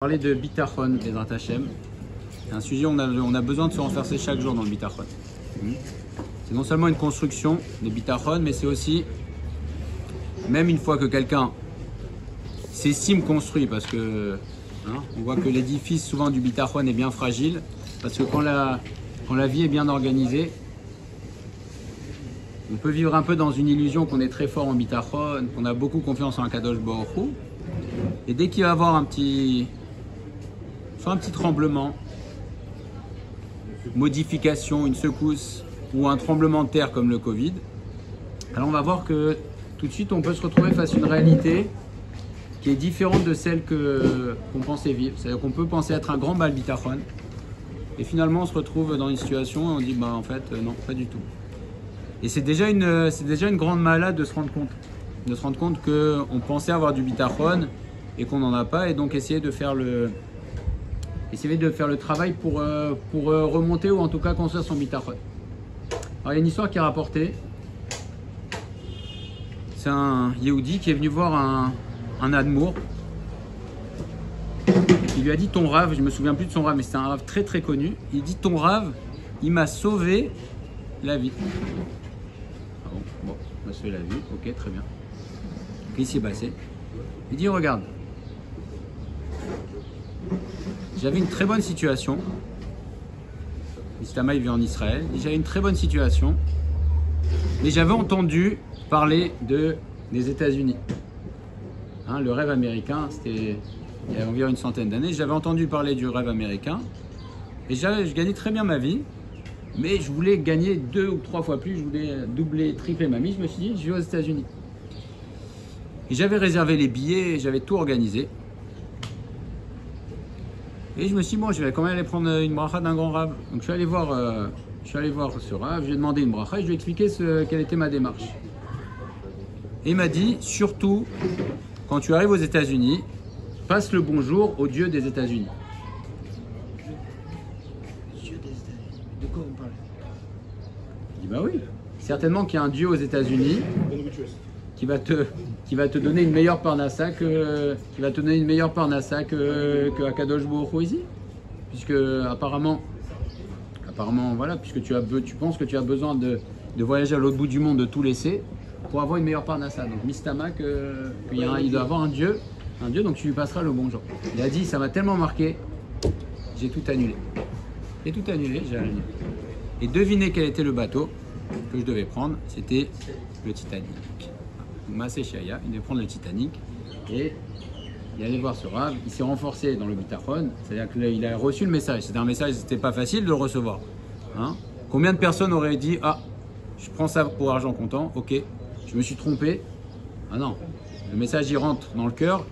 Parler de bitachon, Bezrat Hashem. C'est un sujet où on a besoin de se renforcer chaque jour dans le bitachon. C'est non seulement une construction de bitachon, mais c'est aussi, même une fois que quelqu'un s'estime construit, parce que on voit que l'édifice souvent du bitachon est bien fragile, parce que quand la vie est bien organisée, on peut vivre un peu dans une illusion qu'on est très fort en bitachon, qu'on a beaucoup confiance en Akadosh Baruch Hu, et dès qu'il va y avoir un petit tremblement, modification, une secousse ou un tremblement de terre comme le Covid, alors on va voir que tout de suite on peut se retrouver face à une réalité qui est différente de celle qu'on pensait vivre. C'est-à-dire qu'on peut penser être un grand bal bitachon et finalement on se retrouve dans une situation et on dit bah en fait non, pas du tout. Et c'est déjà une grande malade de se rendre compte qu'on pensait avoir du bitachon et qu'on n'en a pas, et donc essayer de faire le travail pour remonter ou en tout cas construire son bitachon. Alors il y a une histoire qui est rapportée. C'est un Yehudi qui est venu voir un Admour. Il lui a dit ton Rav, je me souviens plus de son Rav, mais c'était un Rav très très connu. Il dit ton Rav, il m'a sauvé la vie. Ah bon, il m'a sauvé la vie, ok, très bien. Qu'est-ce qui s'est passé? Il dit regarde. J'avais une très bonne situation. Mistama, il vit en Israël. J'avais une très bonne situation. Mais j'avais entendu parler des États-Unis. Le rêve américain, c'était il y a environ une centaine d'années. J'avais entendu parler du rêve américain. Et je gagnais très bien ma vie. Mais je voulais gagner 2 ou 3 fois plus. Je voulais doubler, tripler ma vie. Je me suis dit, je vais aux États-Unis. Et j'avais réservé les billets, j'avais tout organisé. Et je me suis dit, bon, je vais quand même aller prendre une bracha d'un grand rave. Donc je suis allé voir ce rave, je lui ai demandé une bracha et je lui ai expliqué quelle était ma démarche. Et il m'a dit, surtout, quand tu arrives aux États-Unis, passe le bonjour au Dieu des États-Unis. Dieu des États-Unis? De quoi vous parlez? Il dit, bah oui, certainement qu'il y a un Dieu aux États-Unis qui va te donner une meilleure parnassa que Akadosh Baruch Hu ici, puisque apparemment voilà, puisque tu penses que tu as besoin de voyager à l'autre bout du monde, de tout laisser pour avoir une meilleure parnassa. Donc mistama il doit avoir un dieu, donc tu lui passeras le bonjour. Il a dit ça m'a tellement marqué, j'ai tout annulé. J'ai annulé. Et devinez quel était le bateau que je devais prendre, c'était le Titanic. Massé Shaya, il devait prendre le Titanic et il allait voir ce rave. Il s'est renforcé dans le bitachon, c'est-à-dire qu'il a reçu le message. C'était un message, c'était pas facile de le recevoir. Combien de personnes auraient dit ah, je prends ça pour argent comptant, ok, je me suis trompé. Ah non, le message il rentre dans le cœur,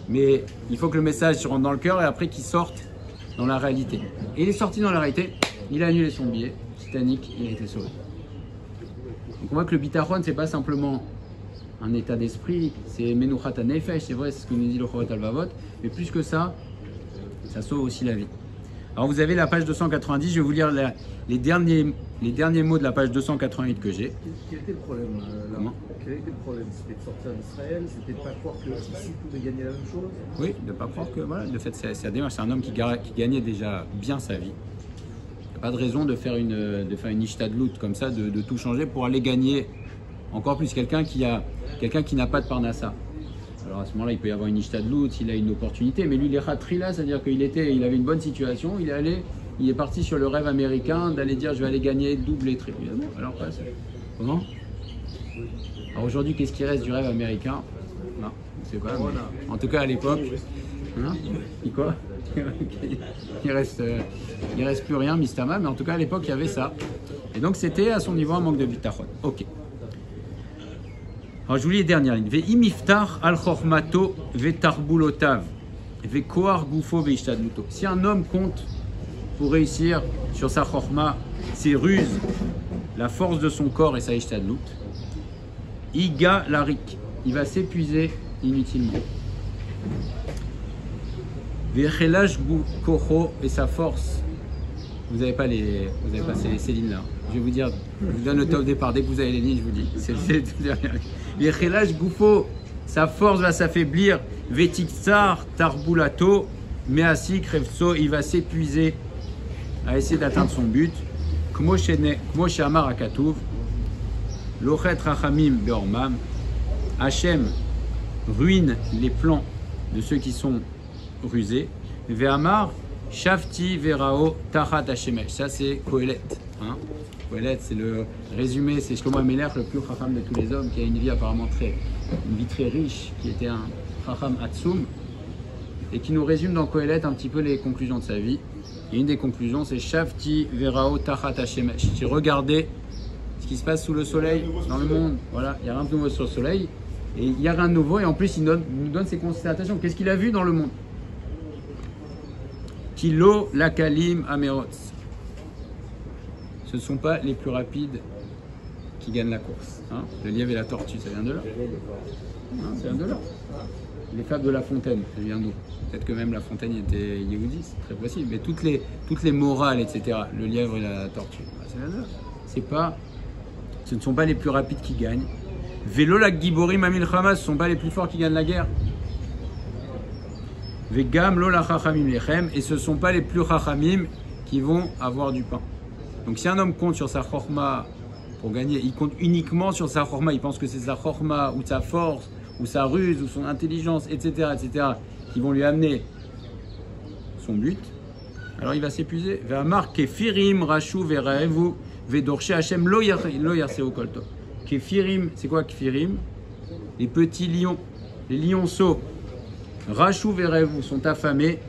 mais il faut que le message rentre dans le cœur et après qu'il sorte dans la réalité. Et il est sorti dans la réalité, il a annulé son billet, Titanic, il a été sauvé. Donc on voit que le bitachon, c'est pas simplement un état d'esprit, c'est menuchat hanefesh, c'est vrai, c'est ce que nous dit le Chorot Alvavot, mais plus que ça, ça sauve aussi la vie. Alors vous avez la page 290, je vais vous lire les derniers mots de la page 288 que j'ai. Quel était le problème là? Quel était le problème? C'était de sortir d'Israël, c'était de ne pas croire que ici pouvait gagner la même chose? Oui, de ne pas croire que, voilà, de fait, c'est un homme qui gagnait déjà bien sa vie. Il n'y a pas de raison de faire une ishtadlout comme ça, de tout changer pour aller gagner encore plus. Quelqu'un qui n'a pas de parnassa. Alors à ce moment-là, il peut y avoir une ishtadlout, il a une opportunité, mais lui, il est khatrila, c'est-à-dire qu'il avait une bonne situation, il est parti sur le rêve américain d'aller dire je vais aller gagner double et triple. Alors comment? Alors aujourd'hui, qu'est-ce qui reste du rêve américain? Non, je sais pas. En tout cas à l'époque, quoi? il reste plus rien, mistama, mais en tout cas à l'époque il y avait ça. Et donc c'était à son niveau un manque de bitachon. Ok. Alors je vous lis les dernières lignes. Ve'imiftar al chormato ve'tarbulotav ve'koar gufo ve'ishtadluto. Si un homme compte pour réussir sur sa chorma, ses ruses, la force de son corps et sa ishtadlut, iga larik, il va s'épuiser inutilement. Ve'chelash kocho, et sa force. Vous n'avez pas ces lignes là. Je vais vous dire, je vous donne le top départ. Dès que vous avez les lignes, je vous dis. Les Khelash Goufo, sa force va s'affaiblir. Vetixar Tarbulato, mais asik revso, il va s'épuiser à essayer d'atteindre son but. Kmo she'amar hakatuv, lochet rachamim beormam, Hachem ruine les plans de ceux qui sont rusés. Ve'amar Shavti Verao Tachat Hashemesh. Ça c'est Kohelet. Kohelet, c'est le résumé, c'est Shlomo HaMelech, le plus chacham de tous les hommes, qui a une vie apparemment une vie très riche, qui était un chacham Hatsum, et qui nous résume dans Kohelet un petit peu les conclusions de sa vie. Et une des conclusions, c'est Shavti Verao Tachat Hashemesh. J'ai regardé ce qui se passe sous le soleil dans le monde. Voilà, il n'y a rien de nouveau sur le soleil, et il n'y a rien de nouveau, et en plus il nous donne ses constatations. Qu'est-ce qu'il a vu dans le monde? Kilo Lakalim Amerotz. Ce ne sont pas les plus rapides qui gagnent la course. Le lièvre et la tortue, ça vient de là. Ça vient de là. Les fables de La Fontaine, ça vient d'où? Peut-être que même La Fontaine était yéhoudi, c'est très possible. Mais toutes les morales, etc., le lièvre et la tortue, ça vient de là. Ce ne sont pas les plus rapides qui gagnent. Vélo la Giborim Amilchama, ce ne sont pas les plus forts qui gagnent la guerre. Vegam lo la chachamim lechem, et ce ne sont pas les plus chachamim qui vont avoir du pain. Donc si un homme compte sur sa chorma pour gagner, il compte uniquement sur sa chorma, il pense que c'est sa chorma ou sa force ou sa ruse ou son intelligence, etc., qui vont lui amener son but, alors il va s'épuiser. Ve'amar kefirim rashu ve'raevu ve'dorshe Hashem lo yarseu kol tov. Kefirim, c'est quoi kefirim? Les petits lions, les lionceaux. Rachou ve'revu sont affamés,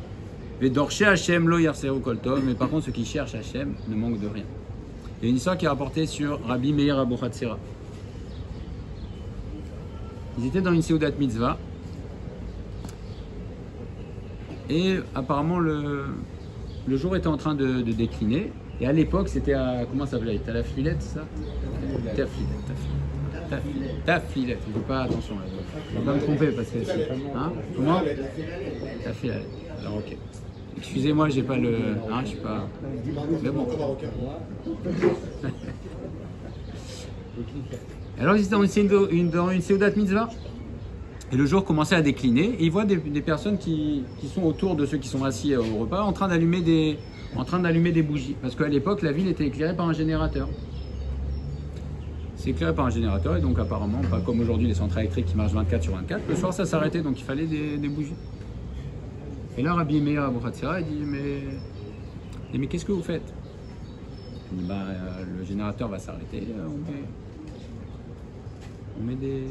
ve'dorshe Hashem lo yarseu kol tov, mais par contre ceux qui cherchent Hashem ne manquent de rien. Il y a une histoire qui est rapportée sur Rabbi Meir Abuchatzira. Ils étaient dans une Seudat Mitzvah et apparemment le jour était en train de décliner, et à l'époque c'était à, comment ça s'appelait, t'as la filette, ça? Tafilette, il ne faut pas, attention, je ne vais pas me tromper parce que c'est. Comment? Tafilette. Alors, ok. Excusez-moi, j'ai pas le. Je suis pas. Mais bon. Alors, ils étaient dans une Seudat Mitzvah, et le jour commençait à décliner, et ils voient des personnes qui sont autour de ceux qui sont assis au repas en train d'allumer des bougies. Parce qu'à l'époque, la ville était éclairée par un générateur. C'est éclairé par un générateur, et donc apparemment, pas comme aujourd'hui les centrales électriques qui marchent 24/24, le soir ça s'arrêtait, donc il fallait des bougies. Et là, Rabbi Meir Abuchatzira, il dit mais qu'est-ce que vous faites? Il dit le générateur va s'arrêter, on met des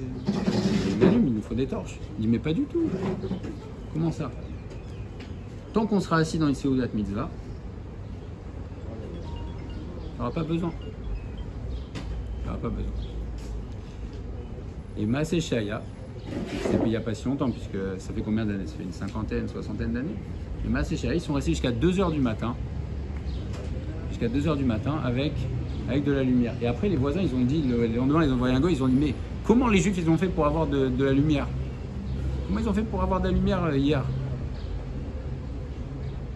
allumes, il nous faut des torches. Il dit mais pas du tout. Comment ça? Tant qu'on sera assis dans une Seudat Mitzvah, on n'aura pas besoin. Pas besoin. Et Maaseh Shaya, c'est il n'y a pas si longtemps, puisque ça fait combien d'années? Ça fait une cinquantaine, soixantaine d'années. Et Maaseh Shaya, ils sont restés jusqu'à 2h du matin. Jusqu'à 2h du matin avec de la lumière. Et après, les voisins, ils ont dit, le lendemain, ils ont envoyé un gars, ils ont dit, mais comment les Juifs, ils ont fait pour avoir de la lumière? Comment ils ont fait pour avoir de la lumière hier?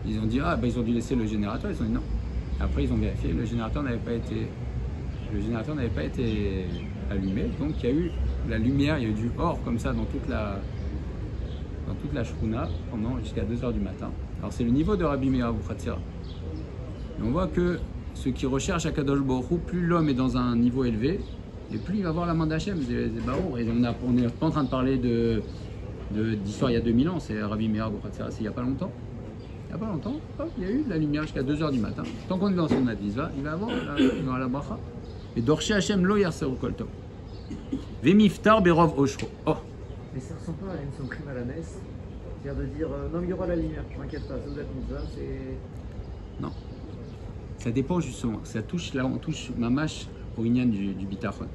Ils ont dit, ils ont dû laisser le générateur. Ils ont dit non. Après, ils ont vérifié, le générateur n'avait pas été allumé, donc il y a eu la lumière, il y a eu du or comme ça dans toute la shrouna jusqu'à 2h du matin. Alors c'est le niveau de Rabbi Meir Abuchatzira. Et on voit que ceux qui recherchent Akadosh Baruch Hu, plus l'homme est dans un niveau élevé, et plus il va avoir la main d'Hachem, c'est barour. Et on n'est pas en train de parler d'histoire il y a 2000 ans, c'est Rabbi Meir Abuchatzira, c'est il n'y a pas longtemps. Il n'y a pas longtemps, il y a eu de la lumière jusqu'à 2h du matin. Tant qu'on est dans son Advisa, il va avoir la bracha. Et Dorshe Hashem lo yarseu kol tov. Vemiftar berov oshro. Oh. Mais ça ressemble pas à une sonkrime à la messe, c'est-à-dire de dire non, mais il y aura la lumière, ne t'inquiète pas, Seudat Mitzvah, c'est. Non. Ça dépend justement. Ça touche, là on touche mamash au inyan du bitachon.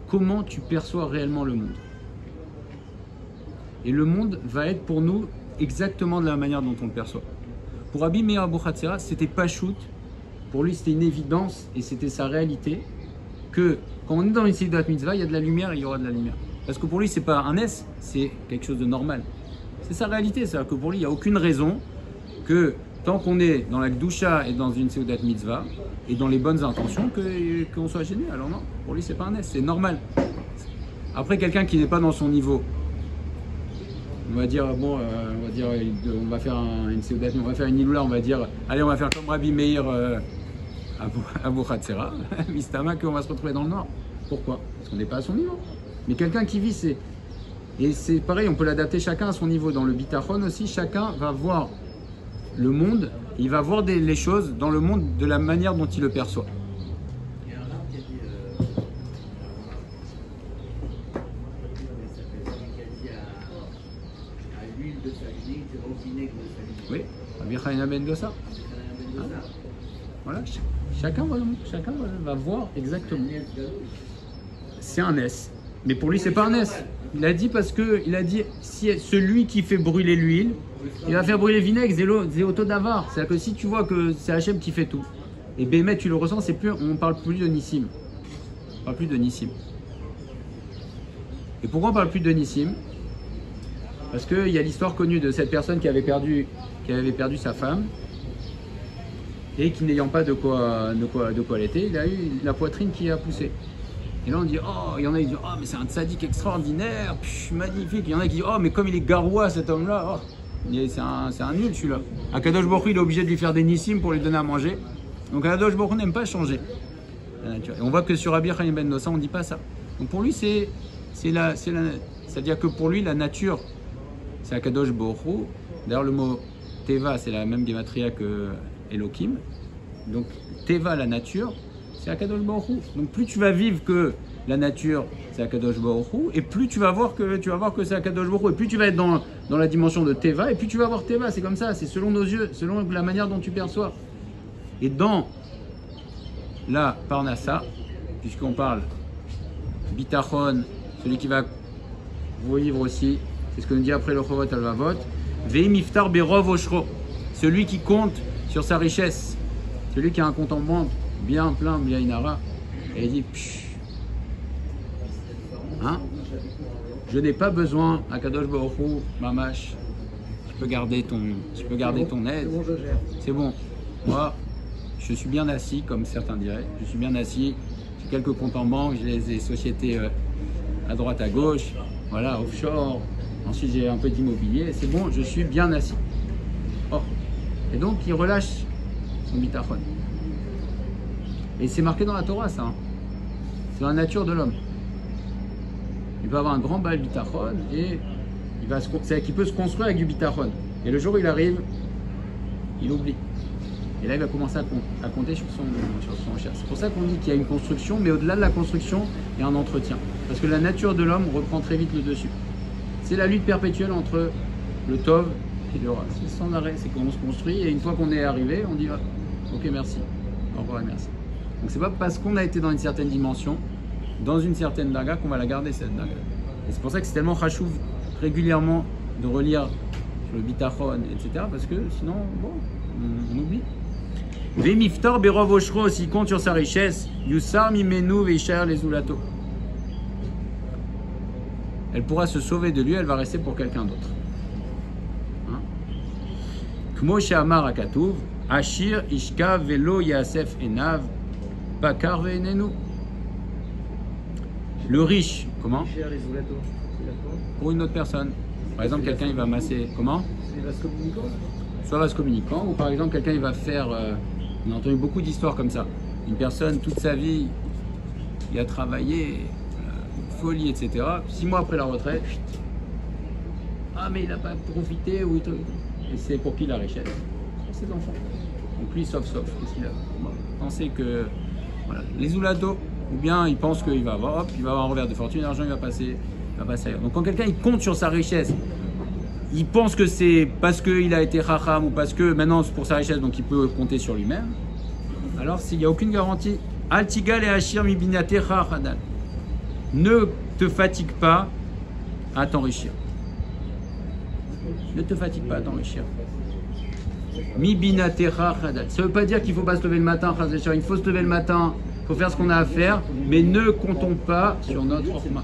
Comment tu perçois réellement le monde? Et le monde va être pour nous exactement de la manière dont on le perçoit. Pour Rabbi Meir Abuchatzira, c'était pas shoot. Pour lui, c'était une évidence et c'était sa réalité que quand on est dans une Seudat Mitzvah, il y a de la lumière et il y aura de la lumière. Parce que pour lui, c'est pas un S, c'est quelque chose de normal. C'est sa réalité, c'est-à-dire que pour lui, il n'y a aucune raison que tant qu'on est dans la Gdusha et dans une Seudat Mitzvah et dans les bonnes intentions, qu'on soit gêné. Alors non, pour lui, c'est pas un S, c'est normal. Après, quelqu'un qui n'est pas dans son niveau, On va dire, bon, on va faire une Seudat, on va faire une Iloula, on va dire, allez, on va faire comme Rabbi Meir à Bouchatzera, Mistama, qu'on va se retrouver dans le Nord. Pourquoi? Parce qu'on n'est pas à son niveau. Mais quelqu'un qui vit, c'est. Et c'est pareil, on peut l'adapter chacun à son niveau. Dans le Bitachon aussi, chacun va voir le monde, il va voir les choses dans le monde de la manière dont il le perçoit. Il y a un rare qui a dit à l'huile de salinité, au vinaigre de salinité. Oui, Rabbi Chaim ben Dosa. Voilà, chacun va voir exactement. C'est un S. Mais pour lui, c'est pas un S. Il a dit parce que, il a dit, si celui qui fait brûler l'huile, il va faire brûler le vinaigre, c'est auto d'avar. C'est-à-dire que si tu vois que c'est Hachem qui fait tout, et Bémet, tu le ressens, c'est plus, on parle plus de Nissim. On parle plus de Nissim. Et pourquoi on parle plus de Nissim? Parce qu'il y a l'histoire connue de cette personne qui avait perdu sa femme, et qui n'ayant pas de quoi allaiter, il a eu la poitrine qui a poussé. Et là on dit, oh, il y en a qui disent, oh mais c'est un tzaddik extraordinaire, magnifique. Il y en a qui disent, oh mais comme il est garoua cet homme-là, oh, c'est un nul celui-là. Akadosh Baruch Hu, il est obligé de lui faire des nissim pour lui donner à manger. Donc Akadosh Baruch Hu n'aime pas changer. Et on voit que sur Rabbi Chaim ben Dosa, on ne dit pas ça. Donc pour lui, c'est-à-dire que pour lui, la nature, c'est Akadosh Baruch Hu. D'ailleurs le mot Teva, c'est la même gématria que Elohim. Donc Teva, la nature, c'est Akadosh Baruch Hu. Donc plus tu vas vivre que la nature, c'est Akadosh Baruch Hu, et plus tu vas voir que c'est Akadosh Baruch Hu, et plus tu vas être dans la dimension de Teva, et plus tu vas voir Teva. C'est comme ça, c'est selon nos yeux, selon la manière dont tu perçois. Et dans la Parnassa, puisqu'on parle Bitachon, celui qui va vivre aussi, c'est ce que nous dit après le Chovot Alvavot, Veim Iftar Berov Oshro, celui qui compte sur sa richesse, celui qui a un compte en banque bien plein, bien inara, et il dit hein? Je n'ai pas besoin, Akadosh Baruch Hu, Mamash, tu peux garder ton aide, c'est bon. Moi, je suis bien assis, comme certains diraient, je suis bien assis, j'ai quelques comptes en banque, j'ai les sociétés à droite, à gauche, voilà, offshore, ensuite j'ai un peu d'immobilier, c'est bon, je suis bien assis. Oh. Et donc il relâche son bitachon. Et c'est marqué dans la Torah ça, hein. C'est dans la nature de l'homme. Il peut avoir un grand bal bitachon et il peut se construire avec du bitachon. Et le jour où il arrive, il oublie. Et là il va commencer à compter sur son cher. C'est pour ça qu'on dit qu'il y a une construction, mais au-delà de la construction, il y a un entretien. Parce que la nature de l'homme reprend très vite le dessus. C'est la lutte perpétuelle entre le Tov et le Ra. C'est sans arrêt, c'est qu'on se construit et une fois qu'on est arrivé, on dit ah, ok merci, au revoir et merci. Donc c'est pas parce qu'on a été dans une certaine dimension, dans une certaine daga, qu'on va la garder cette daga. Et c'est pour ça que c'est tellement chachouv régulièrement de relire sur le bitachon, etc. Parce que sinon, bon, on oublie. Vemiftar berov oshro, s'il compte sur sa richesse, yusar mimenu veishar les ulato. Elle pourra se sauver de lui, elle va rester pour quelqu'un d'autre. Kmo she'amar hakatuv, ashir ishka velo yasef enav, bakar ve'enenu. Le riche, comment? Pour une autre personne. Par exemple, quelqu'un il va masser, comment? Les vases communicants. Soit vase communicant, ou par exemple, quelqu'un il va faire. On a entendu beaucoup d'histoires comme ça. Une personne, toute sa vie, il a travaillé, folie, etc. 6 mois après la retraite, ah mais il n'a pas profité, ou et c'est pour qui la richesse? Pour ses enfants. Donc lui, sauf, qu'est-ce qu'il a? Penser que voilà, les oulados, ou bien il pense qu'il va avoir, hop, il va avoir un revers de fortune, l'argent il va passer ailleurs. Donc quand quelqu'un il compte sur sa richesse, il pense que c'est parce qu'il a été racham ou parce que maintenant c'est pour sa richesse, donc il peut compter sur lui-même. Alors s'il n'y a aucune garantie, Altigal et Hachir mibinate rachadal. Ne te fatigue pas à t'enrichir. Ne te fatigue pas à t'enrichir. Mibinate rachadal. Ça ne veut pas dire qu'il ne faut pas se lever le matin, il faut se lever le matin, il faut faire ce qu'on a à faire, mais ne comptons pas sur notre orma.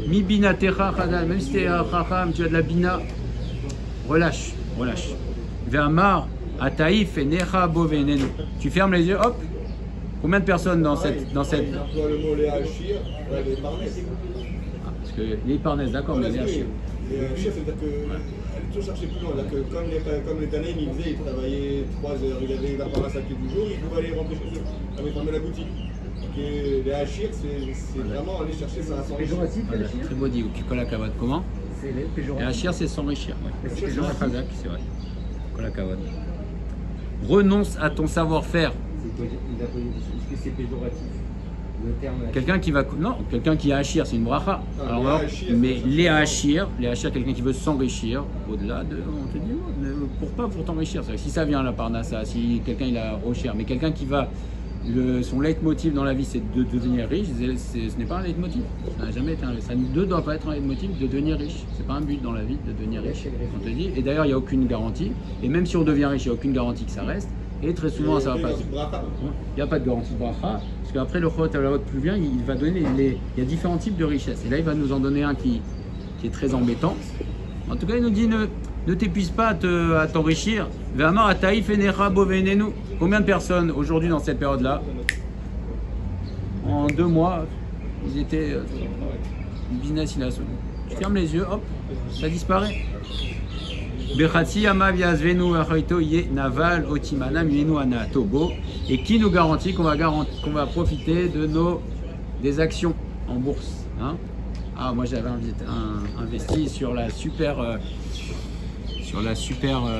Mi bina techa chadal, même si tu es chacham, tu as de la bina, relâche. Ve'amar, ataïf et necha bo ve'enenu. Tu fermes les yeux, hop. Combien de personnes dans cette... le mot les hachir, les parnès. Parce que les parnès, d'accord, mais les hachir. Et chef, c'est-à-dire qu'elle toujours cherchait plus loin. Comme les Tanaïm, il faisait, il travaillait 3 heures, il avait la parasite du jour, il pouvait aller rentrer chez eux, avait fermé la boutique. Donc les Hachir, c'est vraiment aller chercher ça à s'enrichir. Péjoratif, les Hachir. Très beau dit, tu colles la cavade comment? C'est les Et péjoratifs. Hachir, c'est s'enrichir. Ouais. Mais c'est C'est péjoratif. Khazak, c'est vrai. Colle la cavade. Renonce à ton savoir-faire. Est-ce que c'est péjoratif? Le terme. Quelqu'un qui va. Non, quelqu'un qui a Hachir, c'est une bracha. Ah, Alors, les Hachir, mais c'est les Hachir, quelqu'un qui veut s'enrichir, au-delà de. On te dit, pour t'enrichir. C'est-à-dire que si ça vient à la Parnassa, si quelqu'un il a Rocher, mais quelqu'un qui va. Son leitmotiv dans la vie, c'est de devenir riche, ce n'est pas un leitmotiv. Ça n'a jamais été ça ne doit pas être un leitmotiv de devenir riche. C'est pas un but dans la vie de devenir riche. On te dit. Et d'ailleurs, il n'y a aucune garantie. Et même si on devient riche, il n'y a aucune garantie que ça reste. Et très souvent, ça va pas. Il n'y a pas de garantie de bracha, parce qu'après le Chot Alavot plus bien, il va donner il y a différents types de richesses. Et là, il va nous en donner un qui est très embêtant. En tout cas, il nous dit ne t'épuise pas à t'enrichir. Ve'amar ataïf enecha bovenenu. Combien de personnes aujourd'hui dans cette période-là, en 2 mois, ils étaient le business il a sauté. Tu fermes les yeux, hop, ça disparaît. Et qui nous garantit qu'on va profiter des actions en bourse, hein? Ah, moi j'avais investi sur la super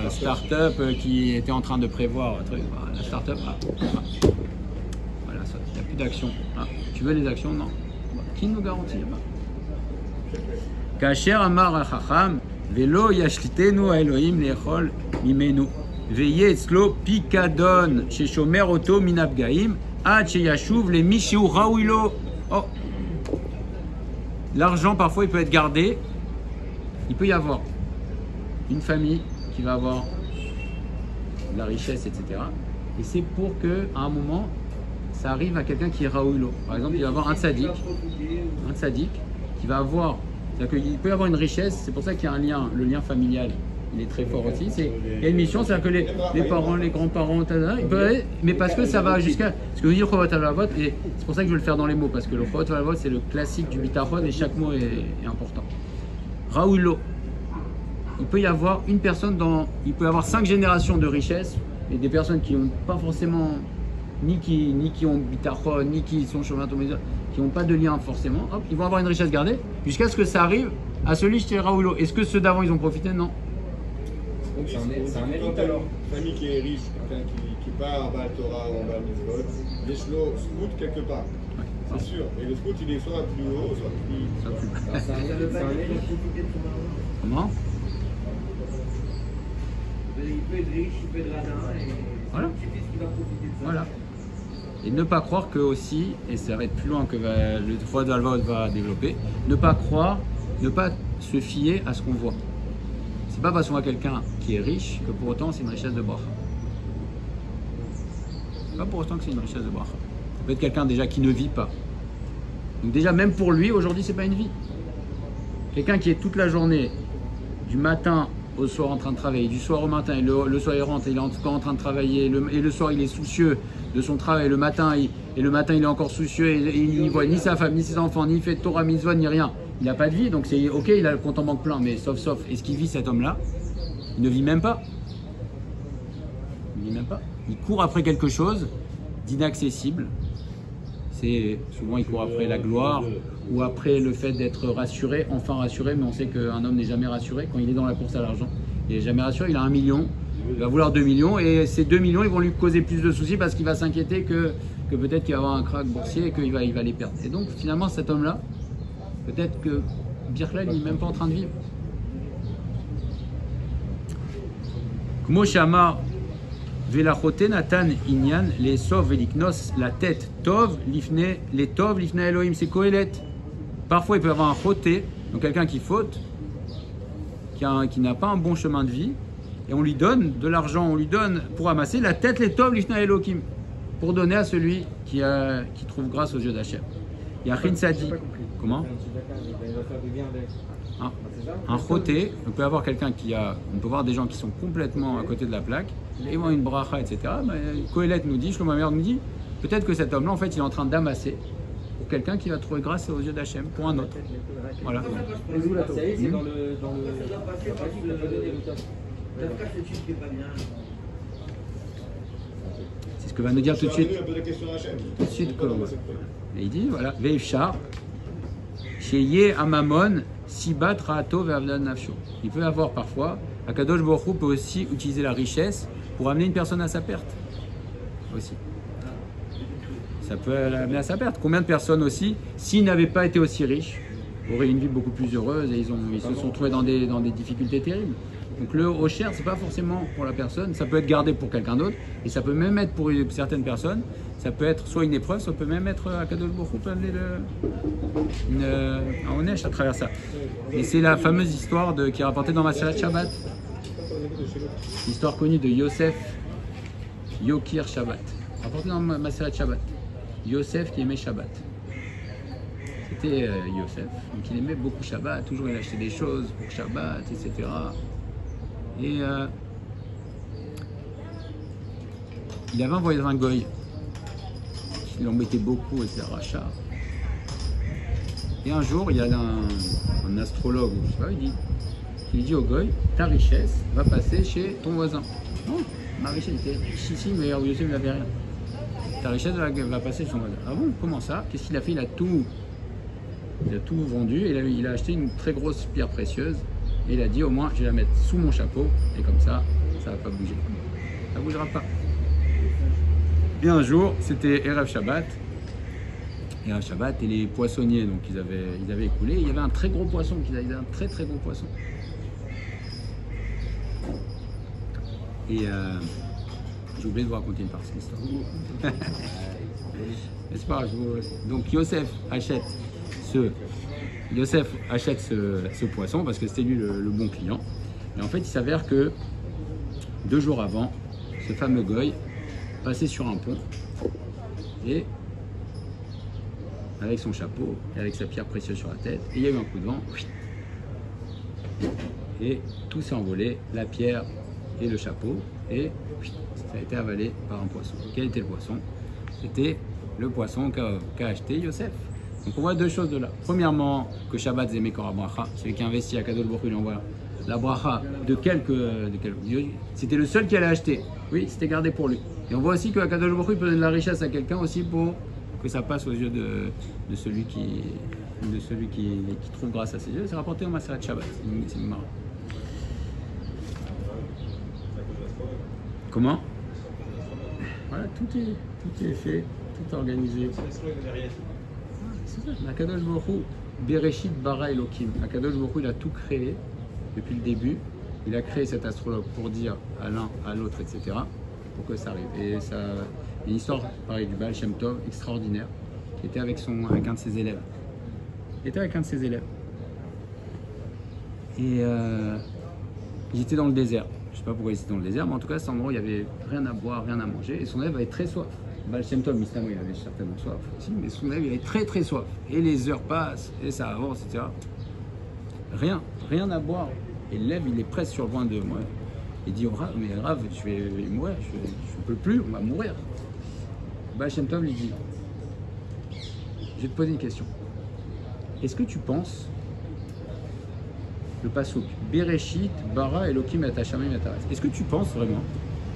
start-up qui était en train de prévoir la start-up. Voilà, il n'y a plus d'actions. Ah, tu veux les actions? Non. Qui nous garantit? Kacher amar al-chacham velo yashlitenu Elohim lechol mimenu veye etzlo pikadon sheshomer oto minapgaim ad sheyashuv le mishiu raouilo. Oh, l'argent parfois il peut être gardé. Il peut y avoir une famille qui va avoir de la richesse, etc. Et c'est pour que à un moment ça arrive à quelqu'un qui est raouilo. Par exemple, il va y avoir un tzaddik qui va avoir. C'est-à-dire qu'il peut y avoir une richesse, c'est pour ça qu'il y a un lien, le lien familial, il est très fort aussi. Il y a une mission, c'est-à-dire que les parents, les grands-parents, mais parce que ça va jusqu'à. Ce que veut dire Chovat Alavot, et c'est pour ça que je veux le faire dans les mots, parce que le Chovat Alavot, c'est le classique du bitachon et chaque mot est important. Raoulo. Il peut y avoir une personne il peut y avoir 5 générations de richesse, et des personnes qui n'ont pas forcément, ni qui ont bitachon, ni qui sont chômeurs, qui n'ont pas de lien forcément, hop, ils vont avoir une richesse gardée jusqu'à ce que ça arrive à celui qui est Raoulo. Est-ce que ceux d'avant ils ont profité? Non. Donc c'est un mérite alors. alors. Une famille qui est riche, quelqu'un qui part en bas Torah ou en bas Mitzvot, les shlo scout quelque part. C'est sûr. Et le scout il est soit plus haut, soit plus. Alors, c'est un mérite. Comment? Il peut être riche, il peut être radin, et Voilà. c'est petit fils qui va profiter de ça. Voilà. Et ne pas croire que aussi, et ça va être plus loin que le Chovat Alavot va développer, ne pas se fier à ce qu'on voit. C'est pas parce qu'on voit quelqu'un qui est riche que pour autant c'est une richesse de bracha. C'est pas pour autant que c'est une richesse de bracha. Ça peut être quelqu'un déjà qui ne vit pas. Donc déjà même pour lui aujourd'hui c'est pas une vie. Quelqu'un qui est toute la journée, du matin au soir en train de travailler, du soir au matin, et le soir il rentre, il est encore en train de travailler, et le soir il est soucieux de son travail, le matin il est encore soucieux, et il n'y voit ni sa femme, ni ses enfants, ni fait Torah, mitzvah, ni rien. Il n'a pas de vie, donc c'est ok, il a le compte en banque plein, mais sauf, est-ce qu'il vit cet homme-là? Il ne vit même pas. Il ne vit même pas. Il court après quelque chose d'inaccessible. C'est souvent il court après la gloire ou après le fait d'être rassuré, enfin rassuré, mais on sait qu'un homme n'est jamais rassuré quand il est dans la course à l'argent. Il n'est jamais rassuré, il a 1 million, il va vouloir 2 millions et ces 2 millions ils vont lui causer plus de soucis parce qu'il va s'inquiéter que peut-être qu'il va avoir un krach boursier et qu'il va les perdre. Et donc finalement cet homme-là, peut-être que Birklal il n'est même pas en train de vivre. Kmo Shama Velachote Natan Inyan les Sov Veliknos la tête Tov Lifne les Tov Lifne Elohim c'est Kohelet. Parfois il peut y avoir un choté, donc quelqu'un qui faute, qui n'a pas un bon chemin de vie, et on lui donne de l'argent, on lui donne pour amasser la tête les Tov Lifne Elohim pour donner à celui qui trouve grâce aux yeux d'Hachem. Il y a Chin Sadi. Comment? Un choté, on peut avoir quelqu'un on peut voir des gens qui sont complètement à côté de la plaque, ils ont une bracha, etc. Kohelet nous dit, Shlomo Amer nous dit, peut-être que cet homme-là, en fait, il est en train d'amasser pour quelqu'un qui va trouver grâce aux yeux d'Hachem, pour un autre. Voilà. Et d'où la Ça y est, c'est Hmm. dans le. Ça doit passer par Il a pas donné le top. Ça casse le tube qui est pas bien. C'est ce que va nous dire tout de suite. Un peu la question à Hachem. Tout de suite, et il dit, voilà, Veifchar, Sheye Amamon, Sibat Raato Ve'avdan Nafsho. Il peut avoir parfois, Akadosh Baruch Hu peut aussi utiliser la richesse pour amener une personne à sa perte. Aussi. Ça peut l'amener à sa perte. Combien de personnes aussi, s'ils n'avaient pas été aussi riches, auraient une vie beaucoup plus heureuse et ils se sont trouvés dans des difficultés terribles. Donc le Osher, c'est pas forcément pour la personne, ça peut être gardé pour quelqu'un d'autre, et ça peut même être pour certaines personnes, ça peut être soit une épreuve, ça peut même être Akadosh Baruch Hu peut amener un Onesh à travers ça. Et c'est la fameuse histoire qui est rapportée dans Maseret Shabbat, l'histoire connue de Yosef Yokir Shabbat, rapportée dans Maseret Shabbat. Yosef qui aimait Shabbat. C'était Yosef, donc il aimait beaucoup Shabbat, toujours il achetait des choses pour Shabbat, etc. Et il avait un voisin goy qui l'embêtait beaucoup, et c'est rachat. Et un jour, il y a un astrologue, je sais pas, il dit au goy, ta richesse va passer chez ton voisin. Non, ma richesse était ici, mais Yosef n'avait rien. Ta richesse va passer chez ton voisin. Ah bon, comment ça? Qu'est-ce qu'il a fait? Il a tout vendu et il a acheté une très grosse pierre précieuse. Et il a dit au moins je vais la mettre sous mon chapeau et comme ça va pas bouger. Ça bougera pas. Et un jour, c'était Erev Shabbat. Erev Shabbat et les poissonniers donc ils avaient écoulé. Il y avait un très gros poisson, ils avaient un très très gros poisson. Et j'ai oublié de vous raconter une partie de l'histoire. Mais c'est pas grave. Donc Yosef achète ce poisson parce que c'était lui le bon client. Et en fait, il s'avère que 2 jours avant, ce fameux goy passait sur un pont et avec son chapeau et avec sa pierre précieuse sur la tête. Et il y a eu un coup de vent et tout s'est envolé, la pierre et le chapeau, et ça a été avalé par un poisson. Quel était le poisson? C'était le poisson qu'a acheté Yosef. Donc on voit 2 choses de là. Premièrement, que Shabbat c'est Mekor Bracha, celui qui investit à Kadosh Baruch Hu, il envoie la bracha de quelques c'était le seul qui allait acheter. Oui, c'était gardé pour lui. Et on voit aussi que Kadosh Baruch Hu peut donner de la richesse à quelqu'un aussi pour que ça passe aux yeux de celui qui trouve grâce à ses yeux. C'est rapporté au Maseret Shabbat. C'est une marque. Comment? Voilà, tout est fait, tout est organisé. C'est ça, Akadosh Baruch Hu, Bereshit bara Elokim. Akadosh Baruch Hu, il a tout créé depuis le début. Il a créé cet astrologue pour dire à l'un, à l'autre, etc. pour que ça arrive. Et ça, il y a une histoire, pareil, du Baal Shem Tov, extraordinaire, qui était avec un de ses élèves. Il était avec un de ses élèves. Et ils étaient dans le désert. Je ne sais pas pourquoi ils étaient dans le désert, mais en tout cas, cet endroit, il n'y avait rien à boire, rien à manger. Et son élève avait très soif. Baal Shem Tov, il avait certainement soif aussi, mais son élève, il avait très très soif. Et les heures passent, et ça avance, etc. Rien à boire. Et l'élève, il est presque sur le point de mourir. Il dit au Rav, mais Rav, je vais mourir, je ne peux plus, on va mourir. Baal Shem Tov lui dit, je vais te poser une question. Est-ce que tu penses, le passouk, Bereshit, bara, Elokim, et Hashamayim, et Haaretz, est-ce que tu penses vraiment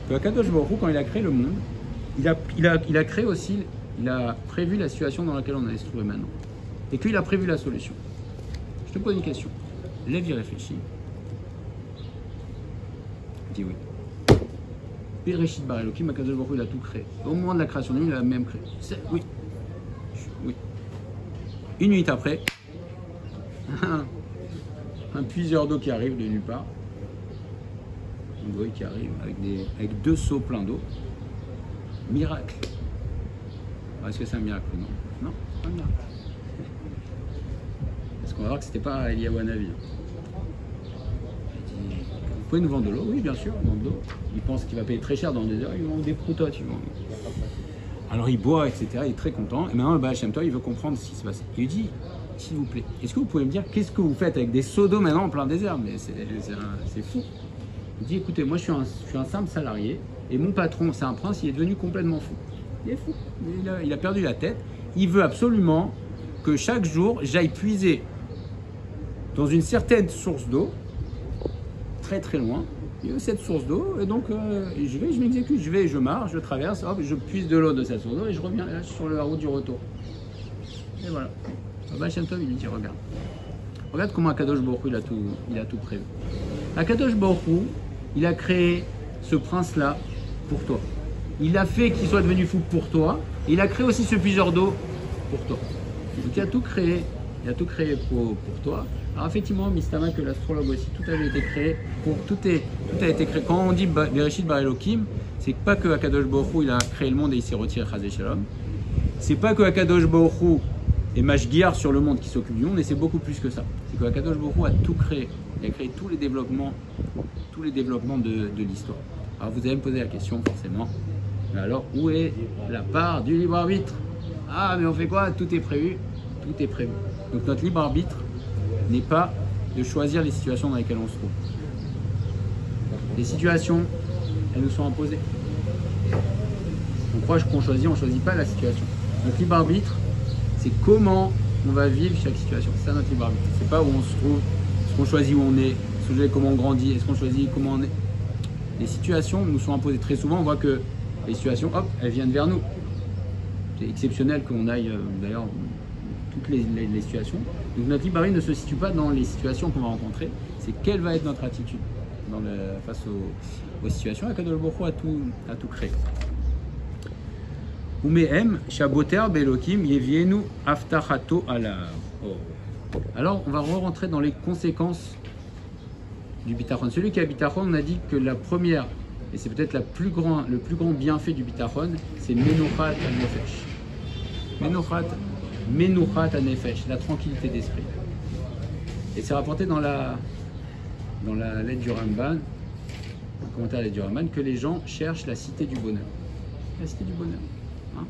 que Akadosh Baruch Hu, quand il a créé le monde, il a créé aussi, il a prévu la situation dans laquelle on allait se trouver maintenant. Et qu'il a prévu la solution. Je te pose une question. L'élève y réfléchit. Il dit oui. Bereshit bara Elokim, Akadosh Baruch Hu, il a tout créé. Au moment de la création du monde, il a même créé. Oui. Oui. Une nuit après, un puiseur d'eau qui arrive de nulle part. Un goy qui arrive avec 2 seaux pleins d'eau. Miracle. Est-ce que c'est un miracle? Non. Non, pas un miracle. Parce qu'on va voir que c'était pas Eliyahu Hanavi. Il dit, vous pouvez nous vendre de l'eau? Oui, bien sûr, vendre de l'eau. Il pense qu'il va payer très cher dans le désert, il vend des proutotes. Alors il boit, etc. Il est très content. Et maintenant, le Baal Shem Tov, il veut comprendre ce qui se passe. Il lui dit, s'il vous plaît, est-ce que vous pouvez me dire qu'est-ce que vous faites avec des seaux d'eau maintenant en plein désert? Mais c'est fou. Il dit, écoutez, moi je suis un simple salarié et mon patron, c'est un prince, il est devenu complètement fou. Il est fou. Il a perdu la tête. il veut absolument que chaque jour, j'aille puiser dans une certaine source d'eau, très très loin. Il y a cette source d'eau, et donc je m'exécute, je marche, je traverse, hop, je puise de l'eau de cette source d'eau et je reviens là sur la route du retour. Et voilà. Baal Shem Tov, il lui dit, regarde comment Akadosh Baruch Hu, il a tout prévu. Akadosh Baruch Hu, il a créé ce prince-là pour toi. Il a fait qu'il soit devenu fou pour toi. Il a créé aussi ce puiseur d'eau pour toi. Donc il a tout créé, pour toi. Alors effectivement, Mistama, que l'astrologue aussi, tout avait été créé tout a été créé. Quand on dit Bereshit Bar Elokim, c'est pas que Akadosh Baruch Hu, il a créé le monde et il s'est retiré Chazé Shalom. C'est pas que Akadosh Baruch Hu est Mashgiar sur le monde qui s'occupe du monde, et c'est beaucoup plus que ça. C'est que Akadosh Baruch Hu a tout créé. Il a créé tous les développements de l'histoire. Alors vous allez me poser la question forcément. Mais alors où est la part du libre arbitre? Ah mais on fait quoi? Tout est prévu. Tout est prévu. Donc notre libre arbitre n'est pas de choisir les situations dans lesquelles on se trouve. Les situations, elles nous sont imposées. On croit qu'on choisit, on ne choisit pas la situation. Notre libre arbitre, c'est comment on va vivre chaque situation. C'est ça notre libre arbitre. C'est pas où on se trouve, est-ce qu'on choisit où on est, est-ce qu'on choisit comment on grandit, est-ce qu'on choisit comment on est. Les situations nous sont imposées. Très souvent, on voit que les situations, hop, elles viennent vers nous. C'est exceptionnel qu'on aille, d'ailleurs, toutes les situations. Donc notre libre arbitre ne se situe pas dans les situations qu'on va rencontrer, c'est quelle va être notre attitude face aux situations. Akadosh Baruch Hu a tout créé. Umehem shaboter belokim yevienu aftachato alav. Alors on va rentrer dans les conséquences du bitachon. Celui qui a bitachon, on a dit que la première, et c'est peut-être le plus grand bienfait du bitachon, c'est menochat hanefesh. Menochat hanefesh, la tranquillité d'esprit. Et c'est rapporté dans la lettre du Ramban, le commentaire de la lettre du Ramban, que les gens cherchent la cité du bonheur. La cité du bonheur. Hein?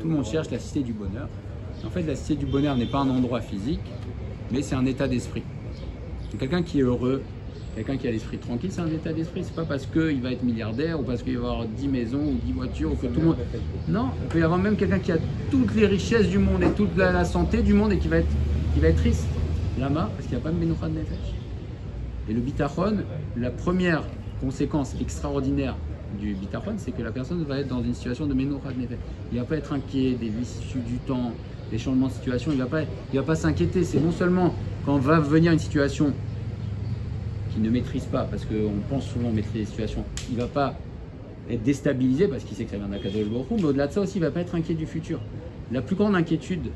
Tout le monde cherche la cité du bonheur. En fait, la cité du bonheur n'est pas un endroit physique, mais c'est un état d'esprit. Quelqu'un qui est heureux, quelqu'un qui a l'esprit tranquille, c'est un état d'esprit. C'est pas parce qu'il va être milliardaire ou parce qu'il va avoir 10 maisons ou 10 voitures ou que tout le monde. Non, il peut y avoir même quelqu'un qui a toutes les richesses du monde et toute la santé du monde et qui va être triste. Lama, parce qu'il n'y a pas de menoucha de nefesh. Et le bitachon, la première conséquence extraordinaire du bitachon, c'est que la personne va être dans une situation de menoucha de nefesh. Il ne va pas être inquiet des vicissitudes du temps, des changements de situation. Il va pas s'inquiéter. C'est non seulement quand va venir une situation qu'il ne maîtrise pas, parce qu'on pense souvent maîtriser les situations, il ne va pas être déstabilisé parce qu'il sait que ça vient d'Akadosh Baruch Hu, mais au-delà de ça aussi, il ne va pas être inquiet du futur. La plus grande inquiétude